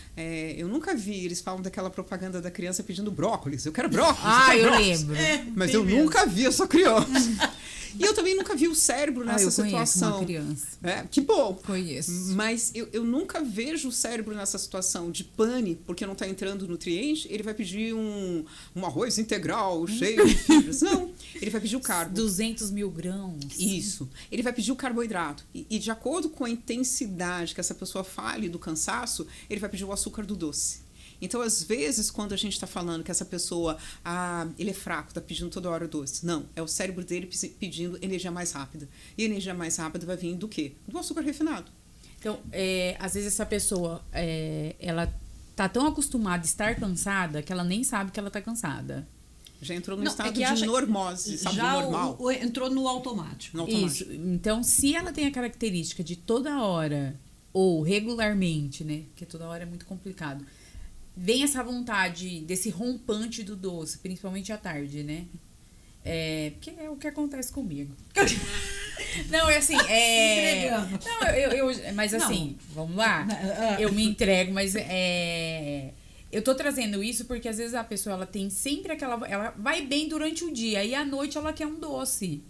eu nunca vi, eles falam daquela propaganda da criança pedindo brócolis. Eu quero brócolis. Eu lembro. Mas eu nunca vi essa criança. E eu também nunca vi o cérebro nessa situação. Uma criança. Que bom. Conheço. Mas eu nunca vejo o cérebro nessa situação de pane, porque não está entrando nutriente. Ele vai pedir um arroz integral cheio de fibras. Não, ele vai pedir o carbo. 200 mil grãos. Isso. Ele vai pedir o carboidrato. E de acordo com a intensidade que essa pessoa fale do cansaço, ele vai pedir o açúcar do doce. Então, às vezes, quando a gente está falando que essa pessoa, ele é fraco, está pedindo toda hora doce. Não, é o cérebro dele pedindo energia mais rápida. E a energia mais rápida vai vir do quê? Do açúcar refinado. Então, às vezes essa pessoa, ela tá tão acostumada a estar cansada que ela nem sabe que ela tá cansada. Já entrou no estado de normose, sabe, já normal. Entrou no automático. Isso. Então, se ela tem a característica de toda hora, ou regularmente, né? Porque toda hora é muito complicado. Vem essa vontade desse rompante do doce, principalmente à tarde, né? Porque é o que acontece comigo. Não, é assim, mas assim, vamos lá. Eu me entrego, mas eu tô trazendo isso porque às vezes a pessoa, ela tem sempre ela vai bem durante o dia e à noite ela quer um doce.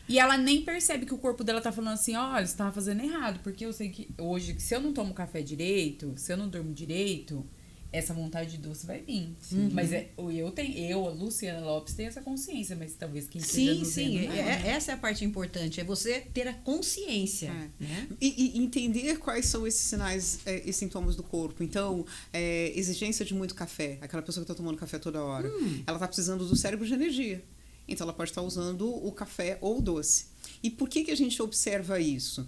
E ela nem percebe que o corpo dela tá falando assim, olha, você tava fazendo errado, porque eu sei que hoje, se eu não tomo café direito, se eu não durmo direito, essa vontade de doce vai vir. Sim. Mas a Luciana Lopes, tem essa consciência, mas talvez quem esteja nos vendo, não, né? Essa é a parte importante, é você ter a consciência. Né? E entender quais são esses sinais e sintomas do corpo. Então, exigência de muito café, aquela pessoa que está tomando café toda hora, ela está precisando do cérebro de energia. Então, ela pode estar usando o café ou o doce. E por que a gente observa isso?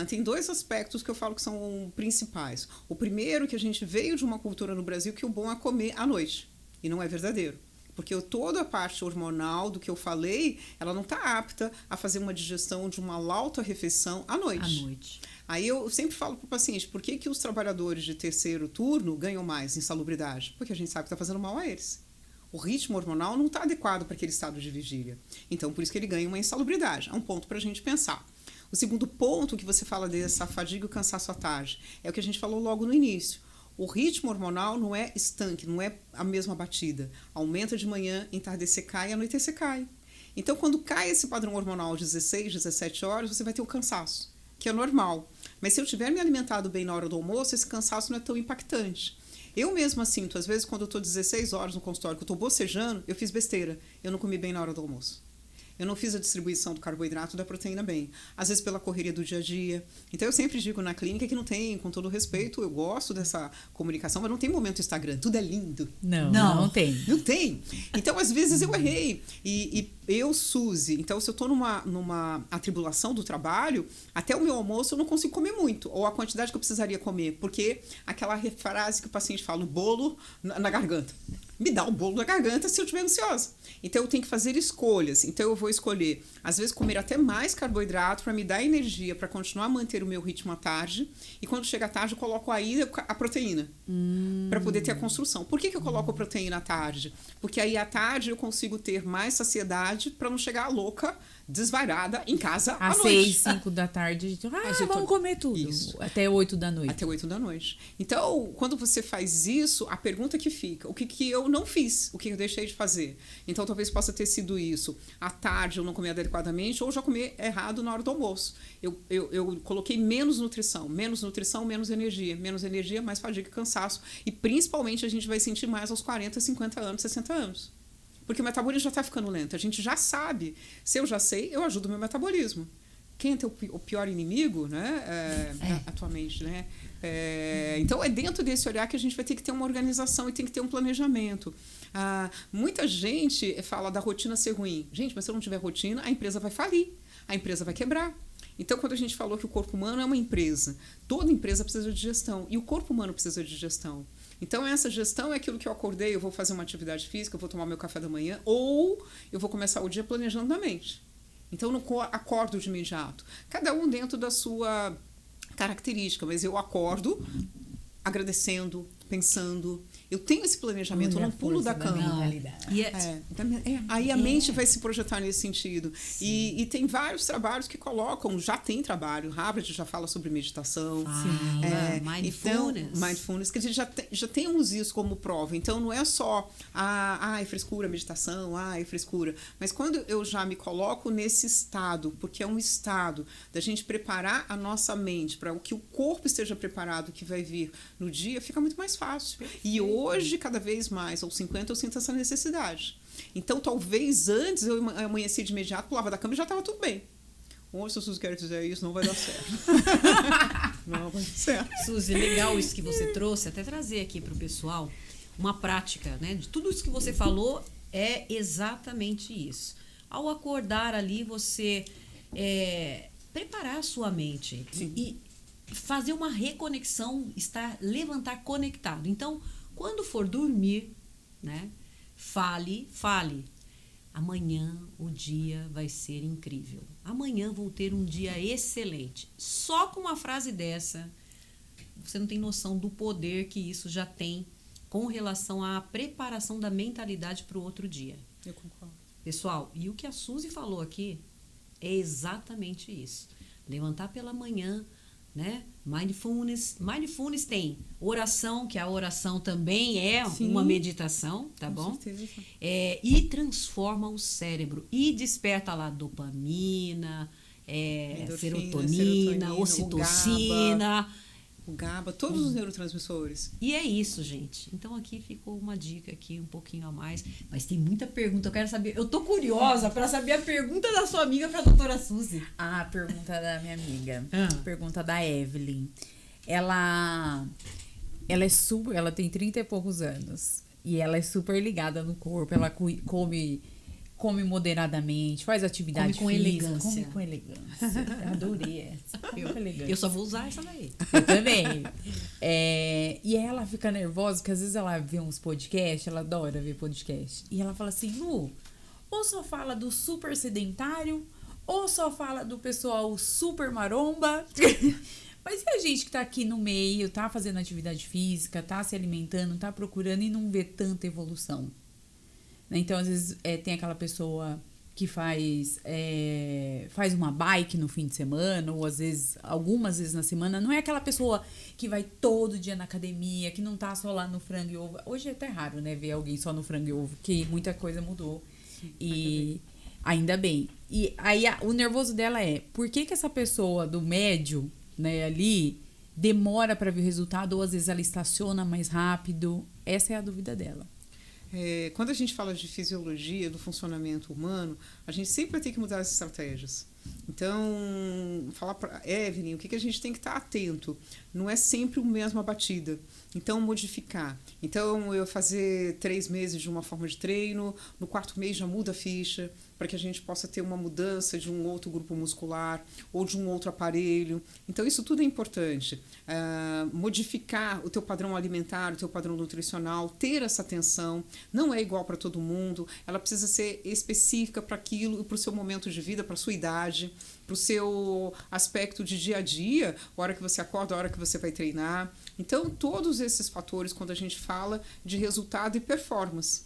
Tem dois aspectos que eu falo que são principais. O primeiro, que a gente veio de uma cultura no Brasil que o bom é comer à noite. E não é verdadeiro. Porque toda a parte hormonal do que eu falei, ela não está apta a fazer uma digestão de uma alta refeição à noite. À noite. Aí eu sempre falo para o paciente, por que os trabalhadores de terceiro turno ganham mais insalubridade? Porque a gente sabe que está fazendo mal a eles. O ritmo hormonal não está adequado para aquele estado de vigília. Então, por isso que ele ganha uma insalubridade. É um ponto para a gente pensar. O segundo ponto que você fala dessa fadiga e o cansaço à tarde é o que a gente falou logo no início. O ritmo hormonal não é estanque, não é a mesma batida. Aumenta de manhã, entardecer cai, anoitecer cai. Então, quando cai esse padrão hormonal às 16, 17 horas, você vai ter o cansaço, que é normal. Mas se eu tiver me alimentado bem na hora do almoço, esse cansaço não é tão impactante. Eu mesma sinto, às vezes, quando eu estou 16 horas no consultório, que eu estou bocejando, eu fiz besteira. Eu não comi bem na hora do almoço. Eu não fiz a distribuição do carboidrato e da proteína bem. Às vezes pela correria do dia a dia. Então eu sempre digo na clínica que não tem, com todo respeito, eu gosto dessa comunicação, mas não tem momento Instagram. Tudo é lindo. Não tem. Não tem. Então às vezes eu errei. E eu, Suzy, então se eu estou numa atribulação do trabalho, até o meu almoço eu não consigo comer muito. Ou a quantidade que eu precisaria comer. Porque aquela frase que o paciente fala, o bolo na garganta. Me dá o bolo na garganta se eu estiver ansiosa. Então eu tenho que fazer escolhas. Então eu vou escolher, às vezes, comer até mais carboidrato para me dar energia para continuar a manter o meu ritmo à tarde. E quando chega à tarde, eu coloco aí a proteína para poder ter a construção. Por que eu coloco a proteína à tarde? Porque aí à tarde eu consigo ter mais saciedade para não chegar louca, desvairada em casa à noite. Às 6, 5 da tarde, a gente, vamos comer tudo. Isso. Até 8 da noite. Até 8 da noite. Então, quando você faz isso, a pergunta que fica, o que eu não fiz? O que eu deixei de fazer? Então, talvez possa ter sido isso. À tarde eu não comi adequadamente ou já comi errado na hora do almoço. Eu coloquei menos nutrição, menos energia. Menos energia, mais fadiga e cansaço. E, principalmente, a gente vai sentir mais aos 40, 50 anos, 60 anos. Porque o metabolismo já está ficando lento. A gente já sabe. Se eu já sei, eu ajudo o meu metabolismo. Quem é o pior inimigo, né? Atualmente, né? Então, é dentro desse olhar que a gente vai ter que ter uma organização e tem que ter um planejamento. Muita gente fala da rotina ser ruim. Gente, mas se eu não tiver rotina, a empresa vai falir. A empresa vai quebrar. Então, quando a gente falou que o corpo humano é uma empresa, toda empresa precisa de gestão. E o corpo humano precisa de gestão. Então, essa gestão é aquilo que eu acordei, eu vou fazer uma atividade física, eu vou tomar meu café da manhã, ou eu vou começar o dia planejando na mente. Então, eu não acordo de imediato. Cada um dentro da sua característica, mas eu acordo agradecendo, pensando. Eu tenho esse planejamento, eu não pulo da cama. Aí a mente vai se projetar nesse sentido. E tem vários trabalhos que colocam, já tem trabalho, Harvard já fala sobre meditação. Mindfulness. Então, mindfulness, que a gente já temos isso como prova. Então, não é só, é frescura, meditação, é frescura. Mas quando eu já me coloco nesse estado, porque é um estado da gente preparar a nossa mente para o que o corpo esteja preparado, que vai vir no dia, fica muito mais fácil. E hoje, cada vez mais, aos 50, eu sinto essa necessidade. Então, talvez antes eu amanheci de imediato, pulava da cama e já estava tudo bem. Hoje, se o Suzy quer fizer isso, não vai dar certo. Não vai dar certo. Suzy, legal isso que você trouxe, até trazer aqui para o pessoal uma prática, né? De tudo isso que você falou é exatamente isso. Ao acordar ali, você preparar a sua mente e fazer uma reconexão, levantar conectado. Então, quando for dormir, né, fale. Amanhã o dia vai ser incrível. Amanhã vou ter um dia excelente. Só com uma frase dessa, você não tem noção do poder que isso já tem com relação à preparação da mentalidade para o outro dia. Eu concordo. Pessoal, e o que a Suzy falou aqui é exatamente isso. Levantar pela manhã, né? Mindfulness tem oração, que a oração também é uma meditação, tá bom? Certeza. E transforma o cérebro e desperta lá dopamina, serotonina, ocitocina, o GABA, todos os neurotransmissores. E é isso, gente. Então aqui ficou uma dica aqui um pouquinho a mais, mas tem muita pergunta, eu quero saber, eu tô curiosa para saber a pergunta da sua amiga para a doutora Suzy. A pergunta da minha amiga, pergunta da Evelyn. Ela tem 30 e poucos anos e ela é super ligada no corpo, ela come come moderadamente, faz atividade Come com física, elegância. come com elegância. Adorei essa. Eu só vou usar essa daí. Eu também. E aí ela fica nervosa, porque às vezes ela vê uns podcasts, ela adora ver podcast. E ela fala assim, Lu, ou só fala do super sedentário, ou só fala do pessoal super maromba. Mas e a gente que tá aqui no meio, tá fazendo atividade física, tá se alimentando, tá procurando e não vê tanta evolução? Então, às vezes, tem aquela pessoa que faz uma bike no fim de semana, ou às vezes, algumas vezes na semana. Não é aquela pessoa que vai todo dia na academia, que não tá só lá no frango e ovo. Hoje é até raro, né, ver alguém só no frango e ovo, que muita coisa mudou. E ainda bem. E aí, o nervoso dela é, por que essa pessoa do médio, né, ali, demora para ver o resultado, ou às vezes ela estaciona mais rápido? Essa é a dúvida dela. Quando a gente fala de fisiologia, do funcionamento humano, a gente sempre vai ter que mudar as estratégias. Então, falar para Evelyn, o que a gente tem que estar atento? Não é sempre a mesma batida. Então, modificar. Então, eu fazer 3 meses de uma forma de treino, no 4º mês já muda a ficha, para que a gente possa ter uma mudança de um outro grupo muscular ou de um outro aparelho. Então, isso tudo é importante. Modificar o teu padrão alimentar, o teu padrão nutricional, ter essa atenção. Não é igual para todo mundo, ela precisa ser específica para aquilo, para o seu momento de vida, para a sua idade, para o seu aspecto de dia a dia, a hora que você acorda, a hora que você vai treinar. Então, todos esses fatores, quando a gente fala de resultado e performance.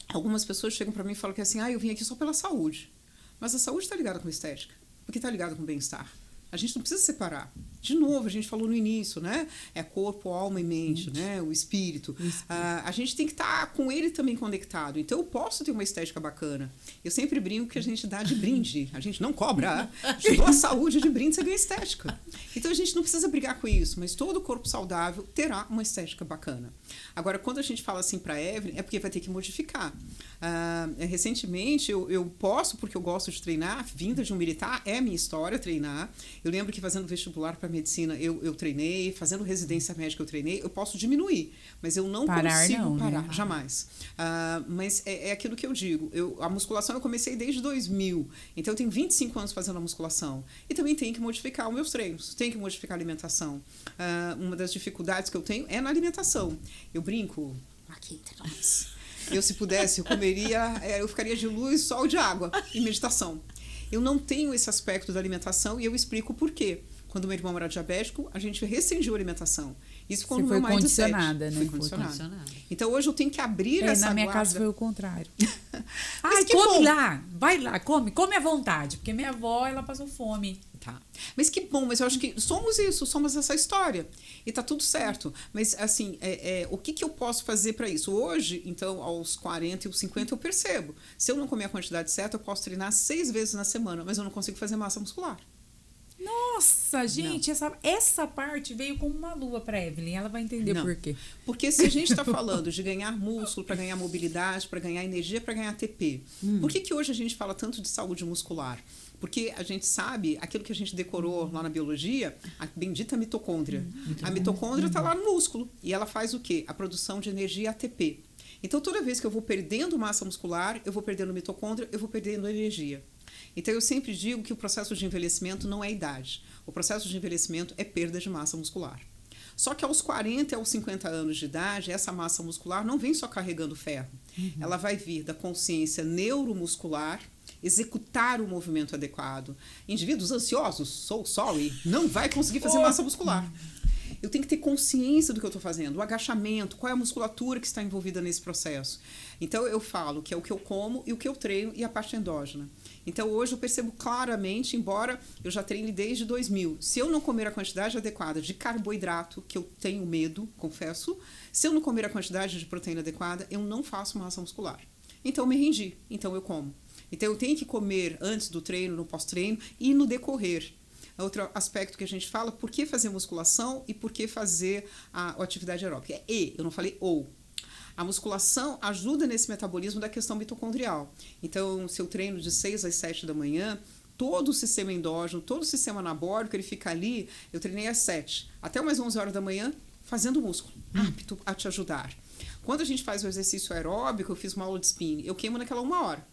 Algumas pessoas chegam para mim e falam que assim, eu vim aqui só pela saúde. Mas a saúde está ligada com a estética, porque está ligada com o bem-estar. A gente não precisa separar. De novo, a gente falou no início, né? É corpo, alma e mente, né? O espírito. A gente tem que estar com ele também conectado. Então, eu posso ter uma estética bacana. Eu sempre brinco que a gente dá de brinde. A gente não cobra. Chegou a saúde de brinde, você ganha estética. Então, a gente não precisa brigar com isso, mas todo corpo saudável terá uma estética bacana. Agora, quando a gente fala assim para Evelyn, é porque vai ter que modificar. Recentemente, eu posso, porque eu gosto de treinar, vinda de um militar, é a minha história treinar. Eu lembro que fazendo vestibular para medicina eu treinei, fazendo residência médica eu treinei, eu posso diminuir, mas eu não consigo parar, né? Jamais. Mas é aquilo que eu digo, a musculação eu comecei desde 2000, então eu tenho 25 anos fazendo a musculação e também tenho que modificar os meus treinos, tenho que modificar a alimentação. Uma das dificuldades que eu tenho é na alimentação. Eu brinco, aqui entre nós, se pudesse, eu ficaria de luz, sol e de água e meditação. Eu não tenho esse aspecto da alimentação e eu explico por quê. Quando meu irmão era diabético, a gente restringiu a alimentação. Isso ficou no meu mindset. Condicionada, né? Foi condicionada. Então, hoje eu tenho que abrir essa na minha guarda. casa foi o contrário. Come lá, vai lá, come à vontade. Porque minha avó, ela passou fome. Tá. Mas que bom, mas eu acho que somos isso, somos essa história. E tá tudo certo. Mas, assim, o que eu posso fazer para isso? Hoje, então, aos 40 e aos 50, eu percebo. Se eu não comer a quantidade certa, eu posso treinar 6 vezes na semana, mas eu não consigo fazer massa muscular. Nossa, gente, essa parte veio como uma luva para Evelyn. Ela vai entender por quê. Porque se a gente está falando de ganhar músculo, para ganhar mobilidade, para ganhar energia, para ganhar ATP, por que hoje a gente fala tanto de saúde muscular? Porque a gente sabe, aquilo que a gente decorou lá na biologia, a bendita mitocôndria. A mitocôndria está lá no músculo e ela faz o quê? A produção de energia ATP. Então, toda vez que eu vou perdendo massa muscular, eu vou perdendo mitocôndria, eu vou perdendo energia. Então, eu sempre digo que o processo de envelhecimento não é idade. O processo de envelhecimento é perda de massa muscular. Só que aos 40 e aos 50 anos de idade, essa massa muscular não vem só carregando ferro. Ela vai vir da consciência neuromuscular, executar o movimento adequado. Indivíduos ansiosos, não vai conseguir fazer massa muscular. Eu tenho que ter consciência do que eu estou fazendo, o agachamento, qual é a musculatura que está envolvida nesse processo. Então, eu falo que é o que eu como e o que eu treino e a parte endógena. Então, hoje eu percebo claramente, embora eu já treine desde 2000, se eu não comer a quantidade adequada de carboidrato, que eu tenho medo, confesso, se eu não comer a quantidade de proteína adequada, eu não faço massa muscular. Então, eu me rendi, então eu como. Então, eu tenho que comer antes do treino, no pós-treino e no decorrer. Outro aspecto que a gente fala, por que fazer musculação e por que fazer a atividade aeróbica? Eu não falei ou. A musculação ajuda nesse metabolismo da questão mitocondrial. Então, se eu treino de 6 às 7 da manhã, todo o sistema endógeno, todo o sistema anabólico, ele fica ali, eu treinei às 7, até umas 11 horas da manhã, fazendo músculo, apto a te ajudar. Quando a gente faz o exercício aeróbico, eu fiz uma aula de spinning, eu queimo naquela 1 hora.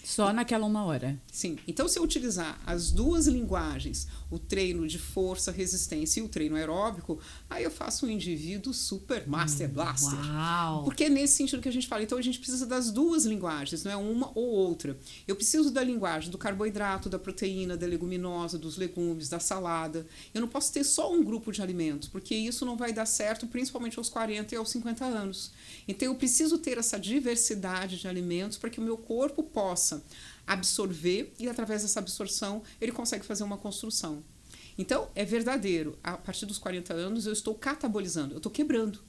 Só naquela 1 hora. Sim. Então, se eu utilizar as duas linguagens, o treino de força, resistência e o treino aeróbico, aí eu faço um indivíduo super master blaster. Uau! Porque é nesse sentido que a gente fala. Então, a gente precisa das duas linguagens, não é uma ou outra. Eu preciso da linguagem do carboidrato, da proteína, da leguminosa, dos legumes, da salada. Eu não posso ter só um grupo de alimentos, porque isso não vai dar certo, principalmente aos 40 e aos 50 anos. Então, eu preciso ter essa diversidade de alimentos para que o meu corpo possa absorver e, através dessa absorção, ele consegue fazer uma construção. Então, é verdadeiro. A partir dos 40 anos, eu estou catabolizando, eu estou quebrando.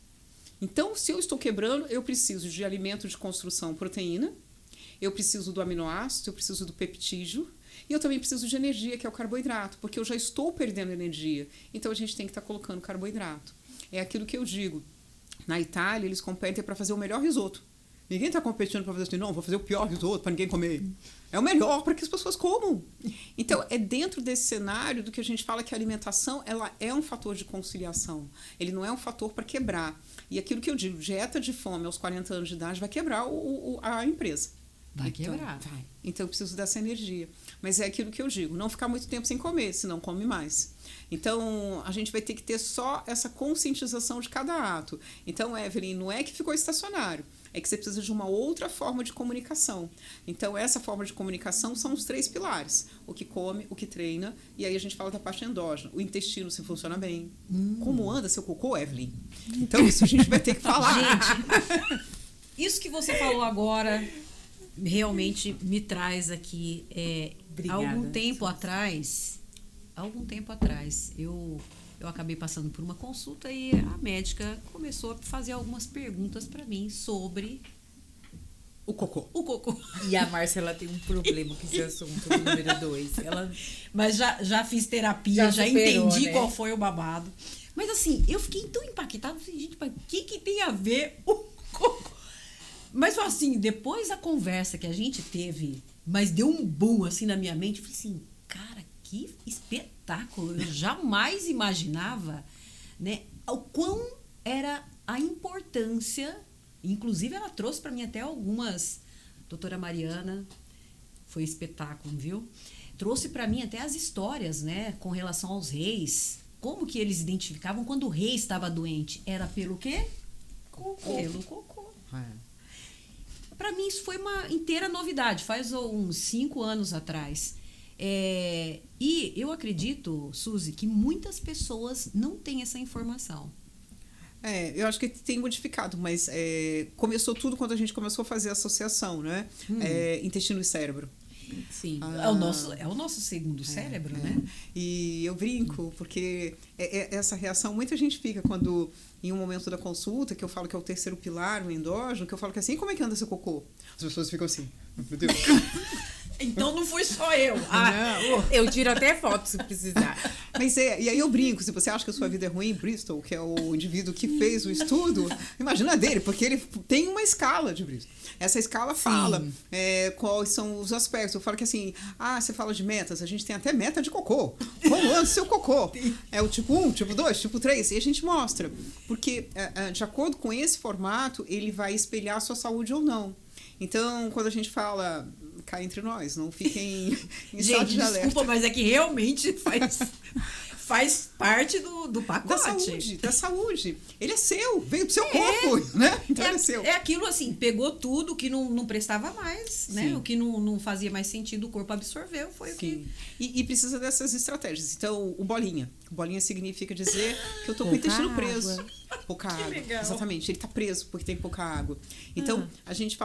Então, se eu estou quebrando, eu preciso de alimento de construção, proteína, eu preciso do aminoácido, eu preciso do peptídeo, e eu também preciso de energia, que é o carboidrato, porque eu já estou perdendo energia. Então, a gente tem que estar colocando carboidrato. É aquilo que eu digo. Na Itália, eles competem para fazer o melhor risoto. Ninguém está competindo para fazer assim, não, vou fazer o pior risoto para ninguém comer. É o melhor para que as pessoas comam. Então, é dentro desse cenário do que a gente fala que a alimentação ela é um fator de conciliação. Ele não é um fator para quebrar. E aquilo que eu digo, dieta de fome aos 40 anos de idade vai quebrar a empresa. Vai quebrar. Vai. Então, eu preciso dessa energia. Mas é aquilo que eu digo, não ficar muito tempo sem comer, senão come mais. Então, a gente vai ter que ter só essa conscientização de cada ato. Então, Evelyn, não é que ficou estacionário, é que você precisa de uma outra forma de comunicação. Então, essa forma de comunicação são os 3 pilares. O que come, o que treina, e aí a gente fala da parte endógena. O intestino, se funciona bem. Como anda seu cocô, Evelyn? Então, isso a gente vai ter que falar. Gente, isso que você falou agora realmente me traz aqui. Obrigada. Algum tempo atrás, eu acabei passando por uma consulta e a médica começou a fazer algumas perguntas para mim sobre o cocô. E a Marcela tem um problema com esse assunto, número 2. Mas já fiz terapia, já superou, entendi, né, qual foi o babado. Mas assim, eu fiquei tão impactada, assim, gente, mas o que tem a ver o cocô? Mas assim, depois da conversa que a gente teve, mas deu um boom assim na minha mente, eu falei assim, cara, que espetáculo! Eu jamais imaginava, né, o quão era a importância. Inclusive, ela trouxe para mim até algumas. Doutora Mariana, foi espetáculo, viu? Trouxe para mim até as histórias, né, com relação aos reis. Como que eles identificavam quando o rei estava doente? Era pelo quê? Cocô. Pelo cocô. Para mim, isso foi uma inteira novidade. Faz uns 5 anos atrás. E eu acredito, Suzy, que muitas pessoas não têm essa informação. Eu acho que tem modificado, mas começou tudo quando a gente começou a fazer a associação, né? Intestino e cérebro. Sim. É o nosso segundo cérebro, né? E eu brinco, porque essa reação, muita gente fica quando, em um momento da consulta, que eu falo que é o terceiro pilar, o endógeno, que eu falo que assim, como é que anda seu cocô? As pessoas ficam assim, meu Deus. Então não fui só eu. Eu tiro até foto se precisar. Mas e aí eu brinco, se você acha que a sua vida é ruim, Bristol, que é o indivíduo que fez o estudo, imagina dele, porque ele tem uma escala de Bristol. Essa escala fala quais são os aspectos. Eu falo que assim, você fala de metas, a gente tem até meta de cocô. Como anda o seu cocô? É o tipo 1, tipo 2, tipo 3, e a gente mostra. Porque, de acordo com esse formato, ele vai espelhar a sua saúde ou não. Então, quando a gente fala, cá entre nós, não fiquem em estado de alerta. Desculpa, mas é que realmente faz parte do pacote. Da saúde. Ele é seu, veio do seu corpo, né? Então ele é seu. É aquilo assim, pegou tudo que não prestava mais, né? O que não fazia mais sentido, o corpo absorveu, foi o que... E precisa dessas estratégias. Então, o bolinha. O bolinha significa dizer que eu tô com o intestino preso. Pouca água. Legal. Exatamente. Ele tá preso porque tem pouca água. Então, a gente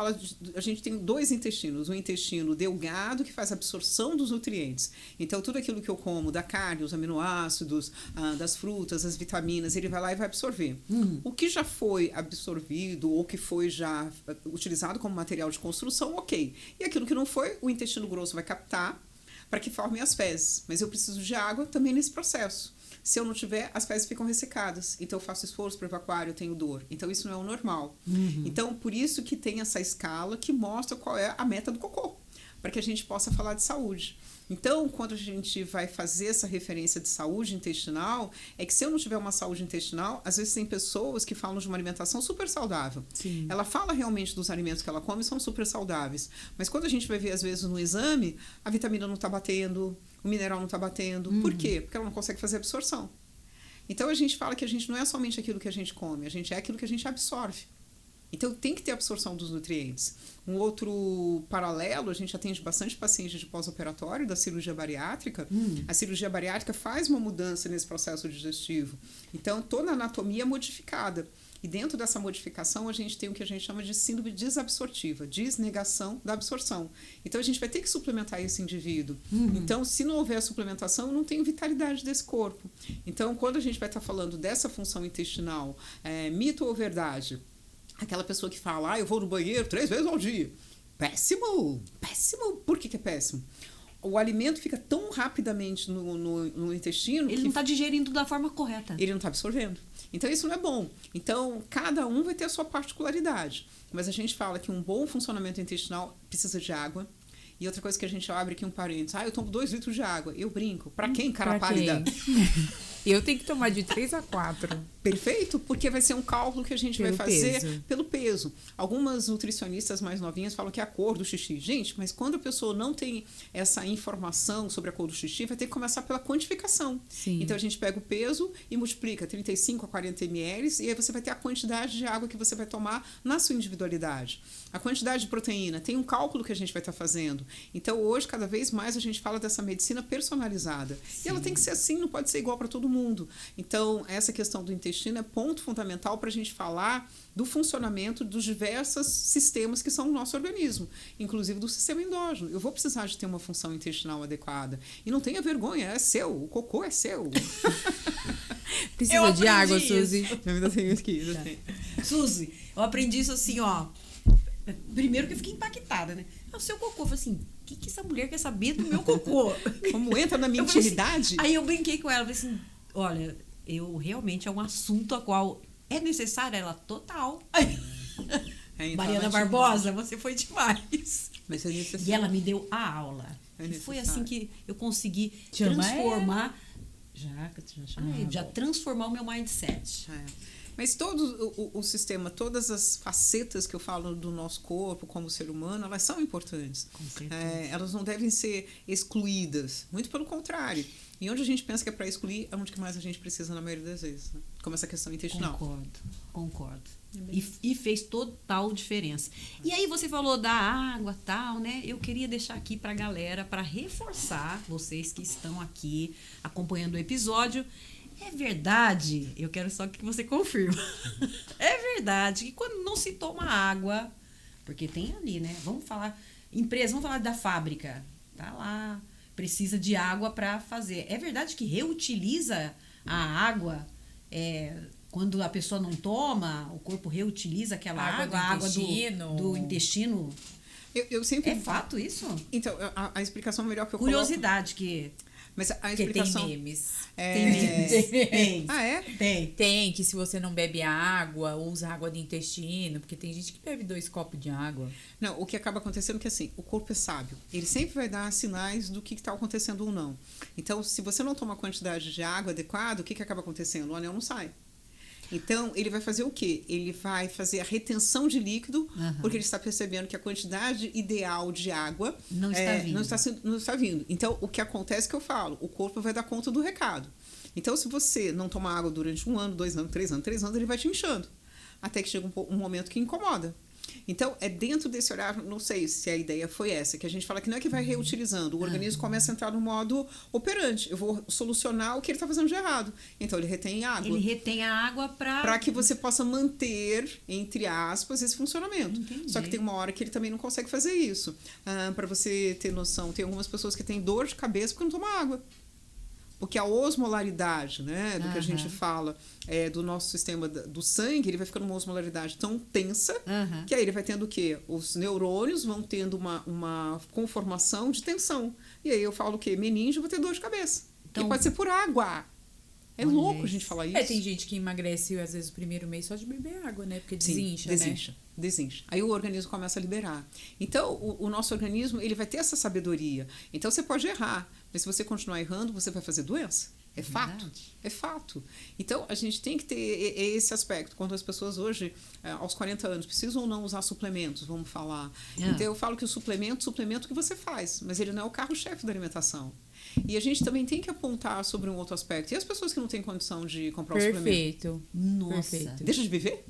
tem 2 intestinos. O intestino delgado, que faz a absorção dos nutrientes. Então, tudo aquilo que eu como, da carne, os aminoácidos, das frutas, as vitaminas, ele vai lá e vai absorver. O que já foi absorvido ou que foi já utilizado como material de construção, ok. E aquilo que não foi, o intestino grosso vai captar para que formem as fezes. Mas eu preciso de água também nesse processo. Se eu não tiver, as fezes ficam ressecadas. Então, eu faço esforço para evacuar, eu tenho dor. Então, isso não é o normal. Então, por isso que tem essa escala que mostra qual é a meta do cocô. Para que a gente possa falar de saúde. Então, quando a gente vai fazer essa referência de saúde intestinal, é que se eu não tiver uma saúde intestinal, às vezes tem pessoas que falam de uma alimentação super saudável. Sim. Ela fala realmente dos alimentos que ela come são super saudáveis. Mas quando a gente vai ver, às vezes, no exame, a vitamina não está batendo, o mineral não está batendo. Por quê? Porque ela não consegue fazer absorção. Então, a gente fala que a gente não é somente aquilo que a gente come, a gente é aquilo que a gente absorve. Então, tem que ter absorção dos nutrientes. Um outro paralelo, a gente atende bastante pacientes de pós-operatório da cirurgia bariátrica. A cirurgia bariátrica faz uma mudança nesse processo digestivo. Então, toda a anatomia é modificada. E dentro dessa modificação, a gente tem o que a gente chama de síndrome desabsortiva, desnegação da absorção. Então, a gente vai ter que suplementar esse indivíduo. Então, se não houver suplementação, não tem vitalidade desse corpo. Então, quando a gente vai estar falando dessa função intestinal, mito ou verdade? Aquela pessoa que fala, eu vou no banheiro 3 vezes ao dia. Péssimo! Péssimo! Por que é péssimo? O alimento fica tão rapidamente no intestino... Ele não está digerindo da forma correta. Ele não está absorvendo. Então, isso não é bom. Então, cada um vai ter a sua particularidade. Mas a gente fala que um bom funcionamento intestinal precisa de água. E outra coisa que a gente abre aqui um parênteses. Eu tomo 2 litros de água. Eu brinco. Pra quem, cara pálida? Eu tenho que tomar de 3 a 4. Perfeito, porque vai ser um cálculo que a gente Pelo vai fazer peso. pelo peso. Algumas nutricionistas mais novinhas falam que é a cor do xixi. Gente, mas quando a pessoa não tem essa informação sobre a cor do xixi, vai ter que começar pela quantificação. Sim. Então a gente pega o peso e multiplica 35 a 40 ml e aí você vai ter a quantidade de água que você vai tomar na sua individualidade. A quantidade de proteína, tem um cálculo que a gente vai estar fazendo. Então hoje, cada vez mais, a gente fala dessa medicina personalizada. Sim. E ela tem que ser assim, não pode ser igual para todo mundo. Então, essa questão do intestino é ponto fundamental para a gente falar do funcionamento dos diversos sistemas que são o nosso organismo, inclusive do sistema endógeno. Eu vou precisar de ter uma função intestinal adequada. E não tenha vergonha, é seu, o cocô é seu. Precisa de água, isso. Suzy? Eu ainda tenho aqui. Suzy, eu aprendi isso assim, ó. Primeiro que eu fiquei impactada, né? É o seu cocô. Eu falei assim, o que essa mulher quer saber do meu cocô? Como entra na minha Eu falei assim, intimidade? aí eu brinquei com ela, falei assim, olha, eu realmente é um assunto a qual é necessária ela total. Mariana Barbosa, você foi demais. Mas é necessário. E ela me deu a aula. É E foi necessário. assim que eu consegui Chama transformar. Já chamei, já bom. transformar o meu mindset. Mas todo o sistema, todas as facetas que eu falo do nosso corpo como ser humano, elas são importantes. Com certeza. Elas não devem ser excluídas. Muito pelo contrário. E onde a gente pensa que é para excluir, é onde que mais a gente precisa na maioria das vezes. Né? Como essa questão intestinal. Concordo. E fez total diferença. E aí você falou da água e tal, né? Eu queria deixar aqui pra galera, para reforçar, vocês que estão aqui acompanhando o episódio. É verdade, eu quero só que você confirme. É verdade que quando não se toma água, porque tem ali, né? Vamos falar da fábrica. Tá lá, precisa de água para fazer. É verdade que reutiliza a água quando a pessoa não toma, o corpo reutiliza aquela água, a água do intestino. Eu sempre... É fato isso? Então, a explicação melhor que eu Curiosidade que... Mas a Porque explicação... tem memes. Tem memes. Tem. Ah, é? Tem, que se você não bebe água, ou usa água do intestino, porque tem gente que bebe 2 copos de água. Não, o que acaba acontecendo é que assim, o corpo é sábio. Ele sempre vai dar sinais do que está acontecendo ou não. Então, se você não toma a quantidade de água adequada, o que acaba acontecendo? O anel não sai. Então, ele vai fazer o quê? Ele vai fazer a retenção de líquido, porque ele está percebendo que a quantidade ideal de água não está vindo. Não está vindo. Então, o que acontece que eu falo? O corpo vai dar conta do recado. Então, se você não tomar água durante 1 ano, 2 anos, 3 anos, ele vai te inchando. Até que chega um momento que incomoda. Então, é dentro desse horário, não sei se a ideia foi essa, que a gente fala que não é que vai reutilizando, o organismo começa a entrar no modo operante. Eu vou solucionar o que ele está fazendo de errado. Então, ele retém água. Ele retém a água para que você possa manter, entre aspas, esse funcionamento. Entendi. Só que tem uma hora que ele também não consegue fazer isso. Para você ter noção, tem algumas pessoas que têm dor de cabeça porque não tomam água. Porque a osmolaridade, né, do que a gente fala do nosso sistema do sangue, ele vai ficando uma osmolaridade tão tensa que aí ele vai tendo o quê? Os neurônios vão tendo uma conformação de tensão. E aí eu falo o quê? Meninge, vou ter dor de cabeça. Então, e pode ser por água. É louco a gente falar isso. Tem gente que emagrece, às vezes, o primeiro mês só de beber água, né? Porque desincha, desincha. né? desincha. Aí o organismo começa a liberar. Então, o nosso organismo, ele vai ter essa sabedoria. Então, você pode errar, mas se você continuar errando, você vai fazer doença. É fato. Verdade. É fato. Então, a gente tem que ter esse aspecto. Quando as pessoas hoje, aos 40 anos, precisam ou não usar suplementos, vamos falar. Então, eu falo que o suplemento que você faz, mas ele não é o carro-chefe da alimentação. E a gente também tem que apontar sobre um outro aspecto. E as pessoas que não têm condição de comprar o suplemento? Perfeito. Nossa. Perfeito. Deixa de viver?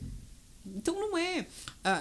Então, não é.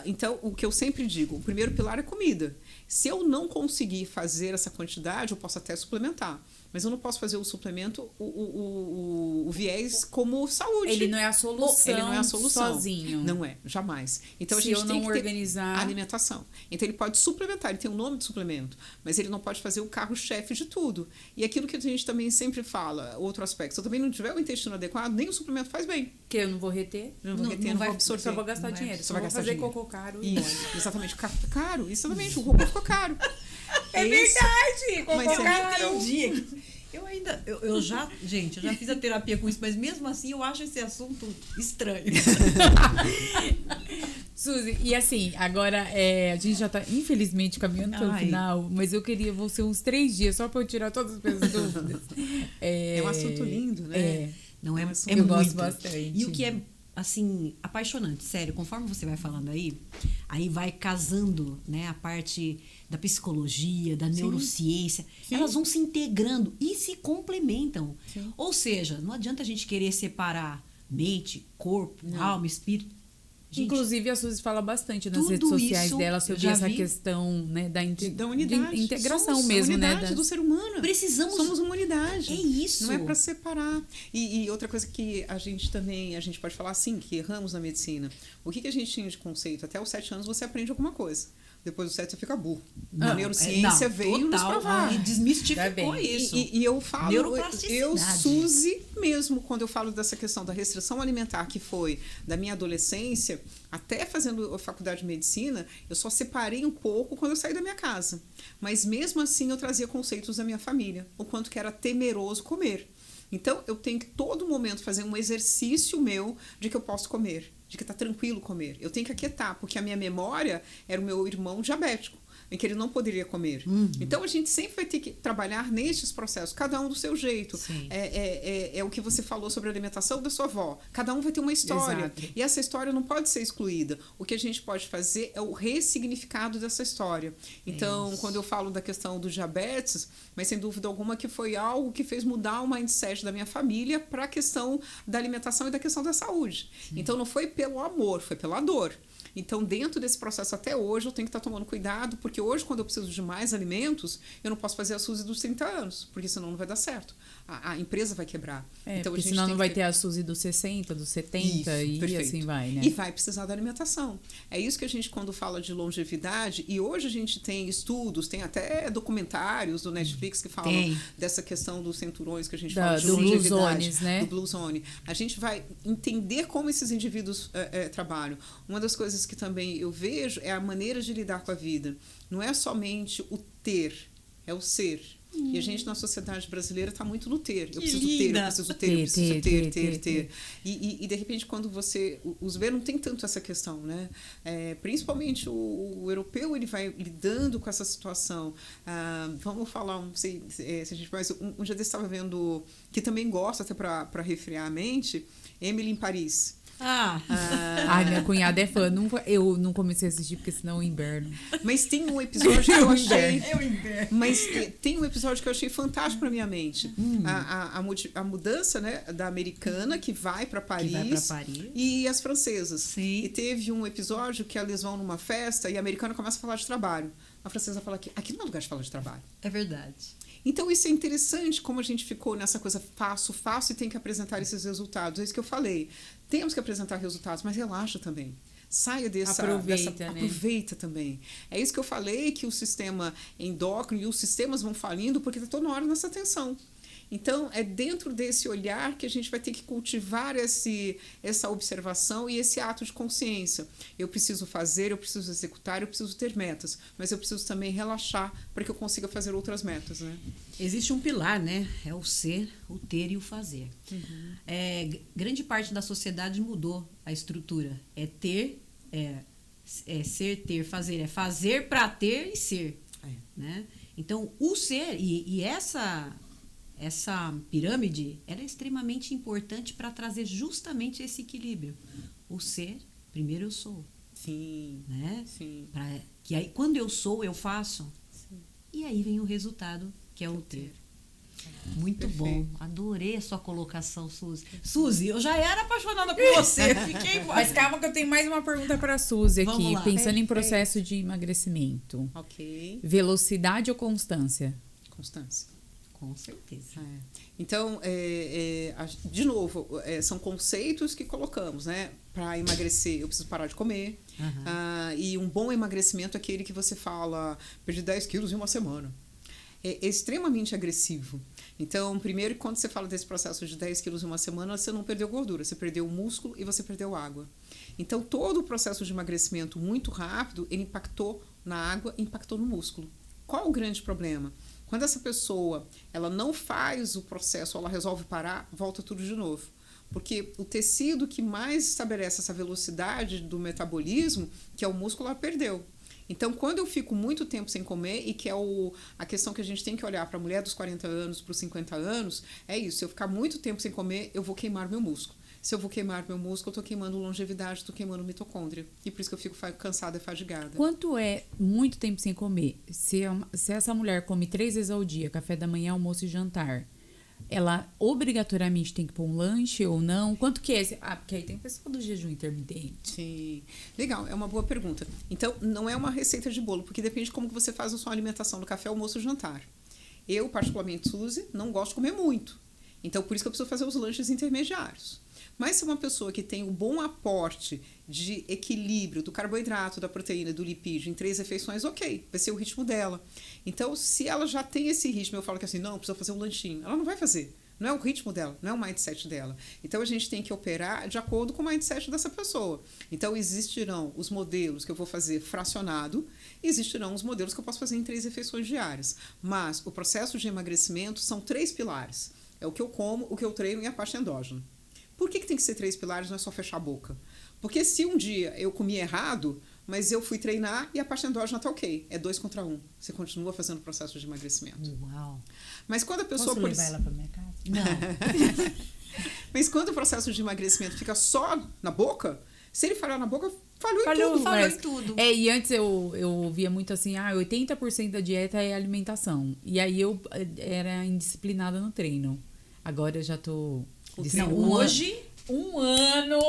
Então, o que eu sempre digo, o primeiro pilar é comida. Se eu não conseguir fazer essa quantidade, eu posso até suplementar. Mas eu não posso fazer o suplemento, o viés como saúde. Ele não é a solução, Ele não é a solução sozinho. Não é, jamais. Então, Se a gente eu tem não que ter organizar... a alimentação. Então, ele pode suplementar, ele tem um nome de suplemento, mas ele não pode fazer o carro-chefe de tudo. E aquilo que a gente também sempre fala, outro aspecto, se eu também não tiver o intestino adequado, nem o suplemento faz bem. Que eu não vou reter. Não vou reter, não vou absorver. Só vou gastar dinheiro. Só Só vai vou gastar fazer dinheiro. cocô caro. Isso, exatamente. Caro, exatamente. O cocô ficou caro. É verdade! Cocô Mas caro. Eu entendi. Eu já fiz a terapia com isso, mas mesmo assim eu acho esse assunto estranho. Suzy, e assim, agora a gente já tá infelizmente caminhando pelo final, mas eu queria, vão ser uns 3 dias só pra eu tirar todas as minhas dúvidas. É um assunto lindo, né? Não é, Eu é gosto muito. bastante. E o que é, assim, apaixonante, sério, conforme você vai falando aí vai casando, né, a parte da psicologia, da neurociência, elas vão se integrando e se complementam. Sim. Ou seja, não adianta a gente querer separar mente, corpo, alma, espírito. Gente, inclusive, a Suzy fala bastante nas tudo redes sociais isso dela eu sobre já essa vi. questão, né, da unidade. de integração Somos mesmo, a né? unidade do ser humano. Somos uma unidade. É isso. Não é para separar. E outra coisa que a gente pode falar assim, que erramos na medicina. O que a gente tinha de conceito? Até os 7 anos você aprende alguma coisa. Depois dos 7 você fica burro. A neurociência veio nos provar. E desmistificou isso. E eu falo, eu, Neuroplasticidade. Suzy, mesmo quando eu falo dessa questão da restrição alimentar, que foi da minha adolescência, até fazendo a faculdade de medicina, eu só separei um pouco quando eu saí da minha casa. Mas mesmo assim eu trazia conceitos da minha família, o quanto que era temeroso comer. Então, eu tenho que todo momento fazer um exercício meu de que eu posso comer, de que tá tranquilo comer. Eu tenho que aquietar, porque a minha memória era o meu irmão diabético, em que ele não poderia comer. Então, a gente sempre vai ter que trabalhar nestes processos, cada um do seu jeito. É o que você falou sobre a alimentação da sua avó. Cada um vai ter uma história. Exato. E essa história não pode ser excluída. O que a gente pode fazer é o ressignificado dessa história. Então, quando eu falo da questão do diabetes, mas sem dúvida alguma que foi algo que fez mudar o mindset da minha família para a questão da alimentação e da questão da saúde. Então, não foi pelo amor, foi pela dor. Então, dentro desse processo até hoje, eu tenho que estar tomando cuidado, porque hoje, quando eu preciso de mais alimentos, eu não posso fazer a Suzy dos 30 anos, porque senão não vai dar certo. A empresa vai quebrar. Então, porque senão não vai ter a Suzy dos 60, dos 70 e perfeito. assim vai, né? E vai precisar da alimentação. É isso que a gente, quando fala de longevidade, e hoje a gente tem estudos, tem até documentários do Netflix que falam dessa questão dos cinturões que a gente fala de do longevidade. Blue Zones, né? Do Blue Zone. A gente vai entender como esses indivíduos trabalham. Uma das coisas que também eu vejo é a maneira de lidar com a vida. Não é somente o ter, é o ser. E a gente, na sociedade brasileira, está muito no ter. Eu preciso ter, eu preciso ter, eu preciso ter. E de repente, quando você... Os ver não tem tanto essa questão, né? Principalmente o europeu, ele vai lidando com essa situação. Vamos falar, não sei se a gente... Mas um dia desse estava vendo, que também gosta, até para refriar a mente, Emily em Paris. Ai, minha cunhada é fã. Eu não comecei a assistir porque senão é inverno. Mas tem um episódio que eu achei. Mas tem um episódio que eu achei fantástico pra minha mente. A mudança, né, da americana que vai para Paris, e as francesas. Sim. E teve um episódio que eles vão numa festa e a americana começa a falar de trabalho. A francesa fala que aqui não é lugar de falar de trabalho. É verdade. Então, isso é interessante, como a gente ficou nessa coisa faço e tem que apresentar esses resultados. É isso que eu falei. Temos que apresentar resultados, mas relaxa também. Saia aproveita também. É isso que eu falei, que o sistema endócrino e os sistemas vão falindo porque está toda hora nessa tensão. Então, é dentro desse olhar que a gente vai ter que cultivar essa observação e esse ato de consciência. Eu preciso fazer, eu preciso executar, eu preciso ter metas, mas eu preciso também relaxar para que eu consiga fazer outras metas, né? Existe um pilar, né? É o ser, o ter e o fazer. Grande parte da sociedade mudou a estrutura. É ter, ser, ter, fazer. É fazer para ter e ser. Né? Então, o ser, e essa pirâmide, ela é extremamente importante para trazer justamente esse equilíbrio. O ser, primeiro eu sou. Sim. Né? Sim. Que aí, quando eu sou, eu faço. Sim. E aí vem o resultado, que é o ter. Muito Perfeito. bom. Adorei a sua colocação, Suzy. Suzy, eu já era apaixonada por você. Fiquei Mas calma que eu tenho mais uma pergunta para a Suzy aqui. Vamos lá. Pensando em processo de emagrecimento. Ok. Velocidade ou constância? Constância. Com certeza. Então, de novo, são conceitos que colocamos, né? Para emagrecer, eu preciso parar de comer. E um bom emagrecimento é aquele que você fala, perdi 10 quilos em uma semana. É extremamente agressivo. Então, primeiro, quando você fala desse processo de 10 quilos em uma semana, você não perdeu gordura, você perdeu músculo e você perdeu água. Então, todo o processo de emagrecimento muito rápido, ele impactou na água, impactou no músculo. Qual o grande problema? Quando essa pessoa ela não faz o processo, ela resolve parar, volta tudo de novo. Porque o tecido que mais estabelece essa velocidade do metabolismo, que é o músculo, ela perdeu. Então, quando eu fico muito tempo sem comer, e que é a questão que a gente tem que olhar para a mulher dos 40 anos, para os 50 anos, é isso. Se eu ficar muito tempo sem comer, eu vou queimar meu músculo. Se eu vou queimar meu músculo, eu estou queimando longevidade, estou queimando mitocôndria. E por isso que eu fico cansada e fadigada. Quanto é muito tempo sem comer? Se essa mulher come 3 vezes ao dia, café da manhã, almoço e jantar, ela obrigatoriamente tem que pôr um lanche ou não? Quanto que é esse? Porque aí tem pessoa do jejum intermitente. Sim. Legal, é uma boa pergunta. Então, não é uma receita de bolo, porque depende de como que você faz a sua alimentação no café, almoço e jantar. Eu, particularmente, Suzy, não gosto de comer muito. Então, por isso que eu preciso fazer os lanches intermediários. Mas se é uma pessoa que tem um bom aporte de equilíbrio do carboidrato, da proteína, do lipídio em 3 refeições, ok, vai ser o ritmo dela. Então, se ela já tem esse ritmo, eu falo que assim, não, precisa fazer um lanchinho. Ela não vai fazer. Não é o ritmo dela, não é o mindset dela. Então, a gente tem que operar de acordo com o mindset dessa pessoa. Então, existirão os modelos que eu vou fazer fracionado, e existirão os modelos que eu posso fazer em 3 refeições diárias. Mas o processo de emagrecimento são 3 pilares. É o que eu como, o que eu treino e a parte endógena. Por que tem que ser 3 pilares, não é só fechar a boca? Porque se um dia eu comi errado, mas eu fui treinar e a parte endógena tá ok. É 2 contra 1. Você continua fazendo o processo de emagrecimento. Uau. Mas quando a pessoa... Posso levar ela pra minha casa? Não. Mas quando o processo de emagrecimento fica só na boca, se ele falhar na boca, falhou em tudo. Falhou em tudo. E antes eu ouvia muito assim, 80% da dieta é alimentação. E aí eu era indisciplinada no treino. Agora eu já tô... Hoje... Um ano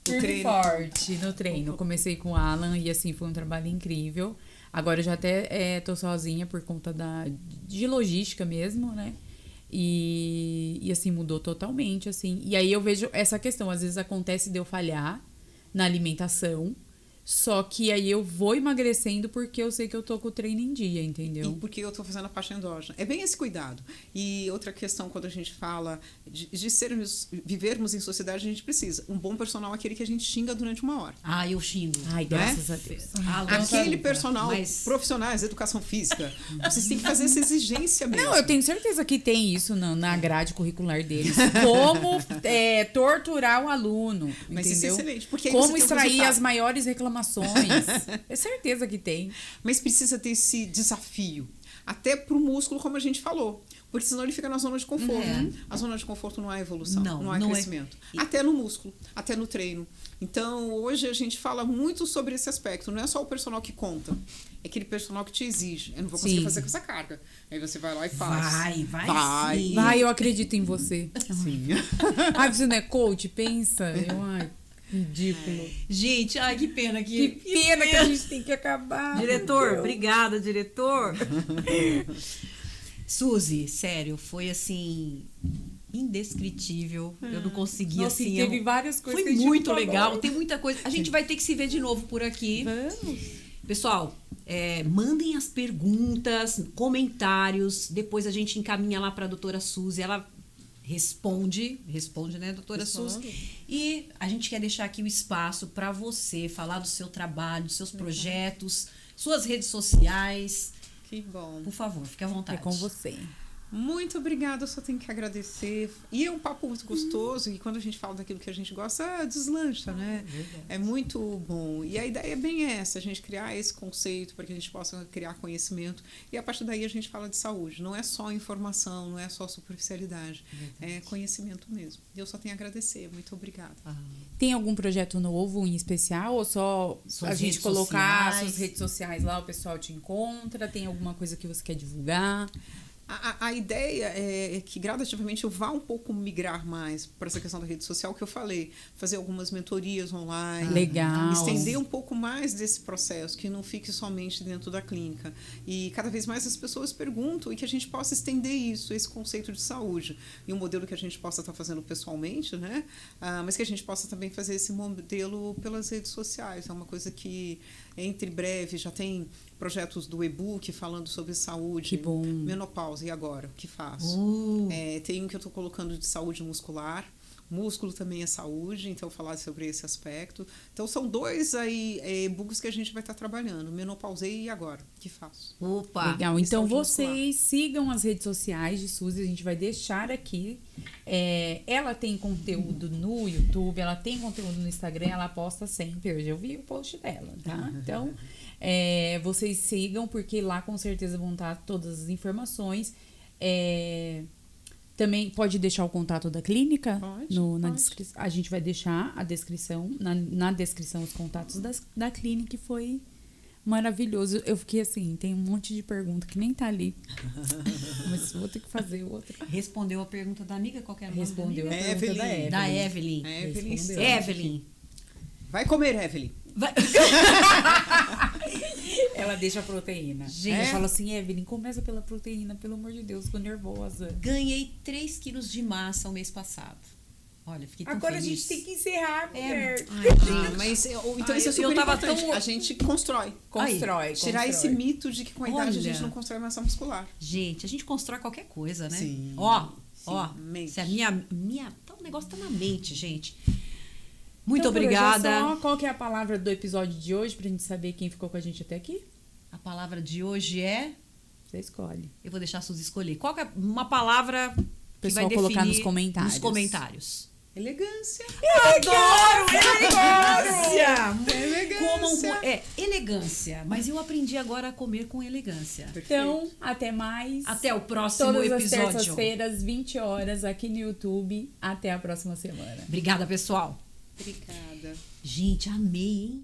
firme e treino. forte no treino. Comecei com o Alan e assim, foi um trabalho incrível. Agora eu já até tô sozinha por conta de logística mesmo, né? E assim, mudou totalmente, assim. E aí eu vejo essa questão, às vezes acontece de eu falhar na alimentação, só que aí eu vou emagrecendo porque eu sei que eu tô com o treino em dia, entendeu? E porque eu tô fazendo a parte endógena. É bem esse cuidado. E outra questão, quando a gente fala de vivermos em sociedade, a gente precisa. Um bom personal é aquele que a gente xinga durante 1 hora. Eu xingo. Ai, graças a Deus. Aquele personal, profissionais, educação física, vocês têm que fazer essa exigência mesmo. Não, eu tenho certeza que tem isso na grade curricular deles. Como torturar o aluno, Mas entendeu? isso é excelente. Porque aí Como você tem um extrair resultado. as maiores reclamações. É certeza que tem. Mas precisa ter esse desafio. Até pro músculo, como a gente falou. Porque senão ele fica na zona de conforto. A zona de conforto não há evolução, não há crescimento. Até no músculo, até no treino. Então, hoje a gente fala muito sobre esse aspecto. Não é só o personal que conta. É aquele personal que te exige. Eu não vou conseguir fazer com essa carga. Aí você vai lá e faz. Vai sim. Vai, eu acredito em você. Sim. Você não é coach? Pensa. Ridículo. Gente, que pena Que pena que a gente tem que acabar. Diretor, obrigada, diretor. Suzy, sério, foi assim indescritível. Eu não consegui. Nossa, assim. Teve várias coisas. Foi muito legal. Tem muita coisa. A gente vai ter que se ver de novo por aqui. Vamos. Pessoal, mandem as perguntas, comentários. Depois a gente encaminha lá para a doutora Suzy. Ela responde, né, doutora Suzy? E a gente quer deixar aqui o espaço para você falar do seu trabalho, dos seus projetos, suas redes sociais. Que bom. Por favor, fique à vontade. É com você. Muito obrigada, eu só tenho que agradecer. E é um papo muito gostoso, e quando a gente fala daquilo que a gente gosta, deslancha, né? É muito bom. E a ideia é bem essa, a gente criar esse conceito para que a gente possa criar conhecimento. E a partir daí a gente fala de saúde. Não é só informação, não é só superficialidade. É conhecimento mesmo. E eu só tenho a agradecer. Muito obrigada. Tem algum projeto novo em especial? Ou só Suas a gente redes colocar sociais. suas redes sociais lá, o pessoal te encontra? Tem alguma coisa que você quer divulgar? A ideia é que gradativamente eu vá um pouco migrar mais para essa questão da rede social que eu falei, fazer algumas mentorias online, Legal. estender um pouco mais desse processo, que não fique somente dentro da clínica. E cada vez mais as pessoas perguntam e que a gente possa estender isso, esse conceito de saúde. E um modelo que a gente possa estar fazendo pessoalmente, né? Mas que a gente possa também fazer esse modelo pelas redes sociais. É uma coisa que, entre breve, já tem projetos do e-book falando sobre saúde. Que bom. Menopausa, e agora? O que faço? Tem um que eu estou colocando de saúde muscular. Músculo também é saúde, então falar sobre esse aspecto. Então são 2 aí e-books que a gente vai estar trabalhando. Menopausei e agora? O que faço? Opa! Legal. E Então saúde vocês sigam as redes sociais de Suzy, a gente vai deixar aqui. Ela tem conteúdo no YouTube, ela tem conteúdo no Instagram, ela posta sempre. Hoje eu vi o post dela, tá? Então, vocês sigam, porque lá com certeza vão estar todas as informações. Também pode deixar o contato da clínica? Pode, Na pode. descrição. A gente vai deixar a descrição, na descrição os contatos da clínica, e foi maravilhoso. Eu fiquei assim, tem um monte de pergunta que nem tá ali. Mas vou ter que fazer outra. Respondeu a pergunta da amiga? Qual que era o nome da Respondeu a amiga? pergunta Evelyn. da Da Evelyn. Evelyn. Evelyn. Respondeu. Evelyn. Vai comer, Evelyn. Vai- Ela deixa a proteína. Gente. Ela fala assim, Evelyn, começa pela proteína, pelo amor de Deus, tô nervosa. Ganhei 3 quilos de massa o mês passado. Olha, fiquei tão Agora feliz. a gente tem que encerrar, mulher. Mas então Ai, isso é eu super tava importante. tão- A gente constrói. Constrói. Tirar esse mito de que com a idade a Olha. gente não constrói massa muscular. Gente, a gente constrói qualquer coisa, né? Sim, Ó, sim, mente. se a minha tá, o negócio tá na mente, gente. Muito Então, por hoje é obrigada. só. Qual que é a palavra do episódio de hoje, pra gente saber quem ficou com a gente até aqui? A palavra de hoje é... Você escolhe. Eu vou deixar a Suzy escolher. Qual que é uma palavra que Pessoal vai colocar definir nos comentários. Nos comentários. Elegância. Adoro elegância! Elegância. Elegância. Mas eu aprendi agora a comer com elegância. Então, até mais. Até o próximo Todas as episódio. terças-feiras, 20 horas, aqui no YouTube. Até a próxima semana. Obrigada, pessoal. Obrigada. Gente, amei, hein?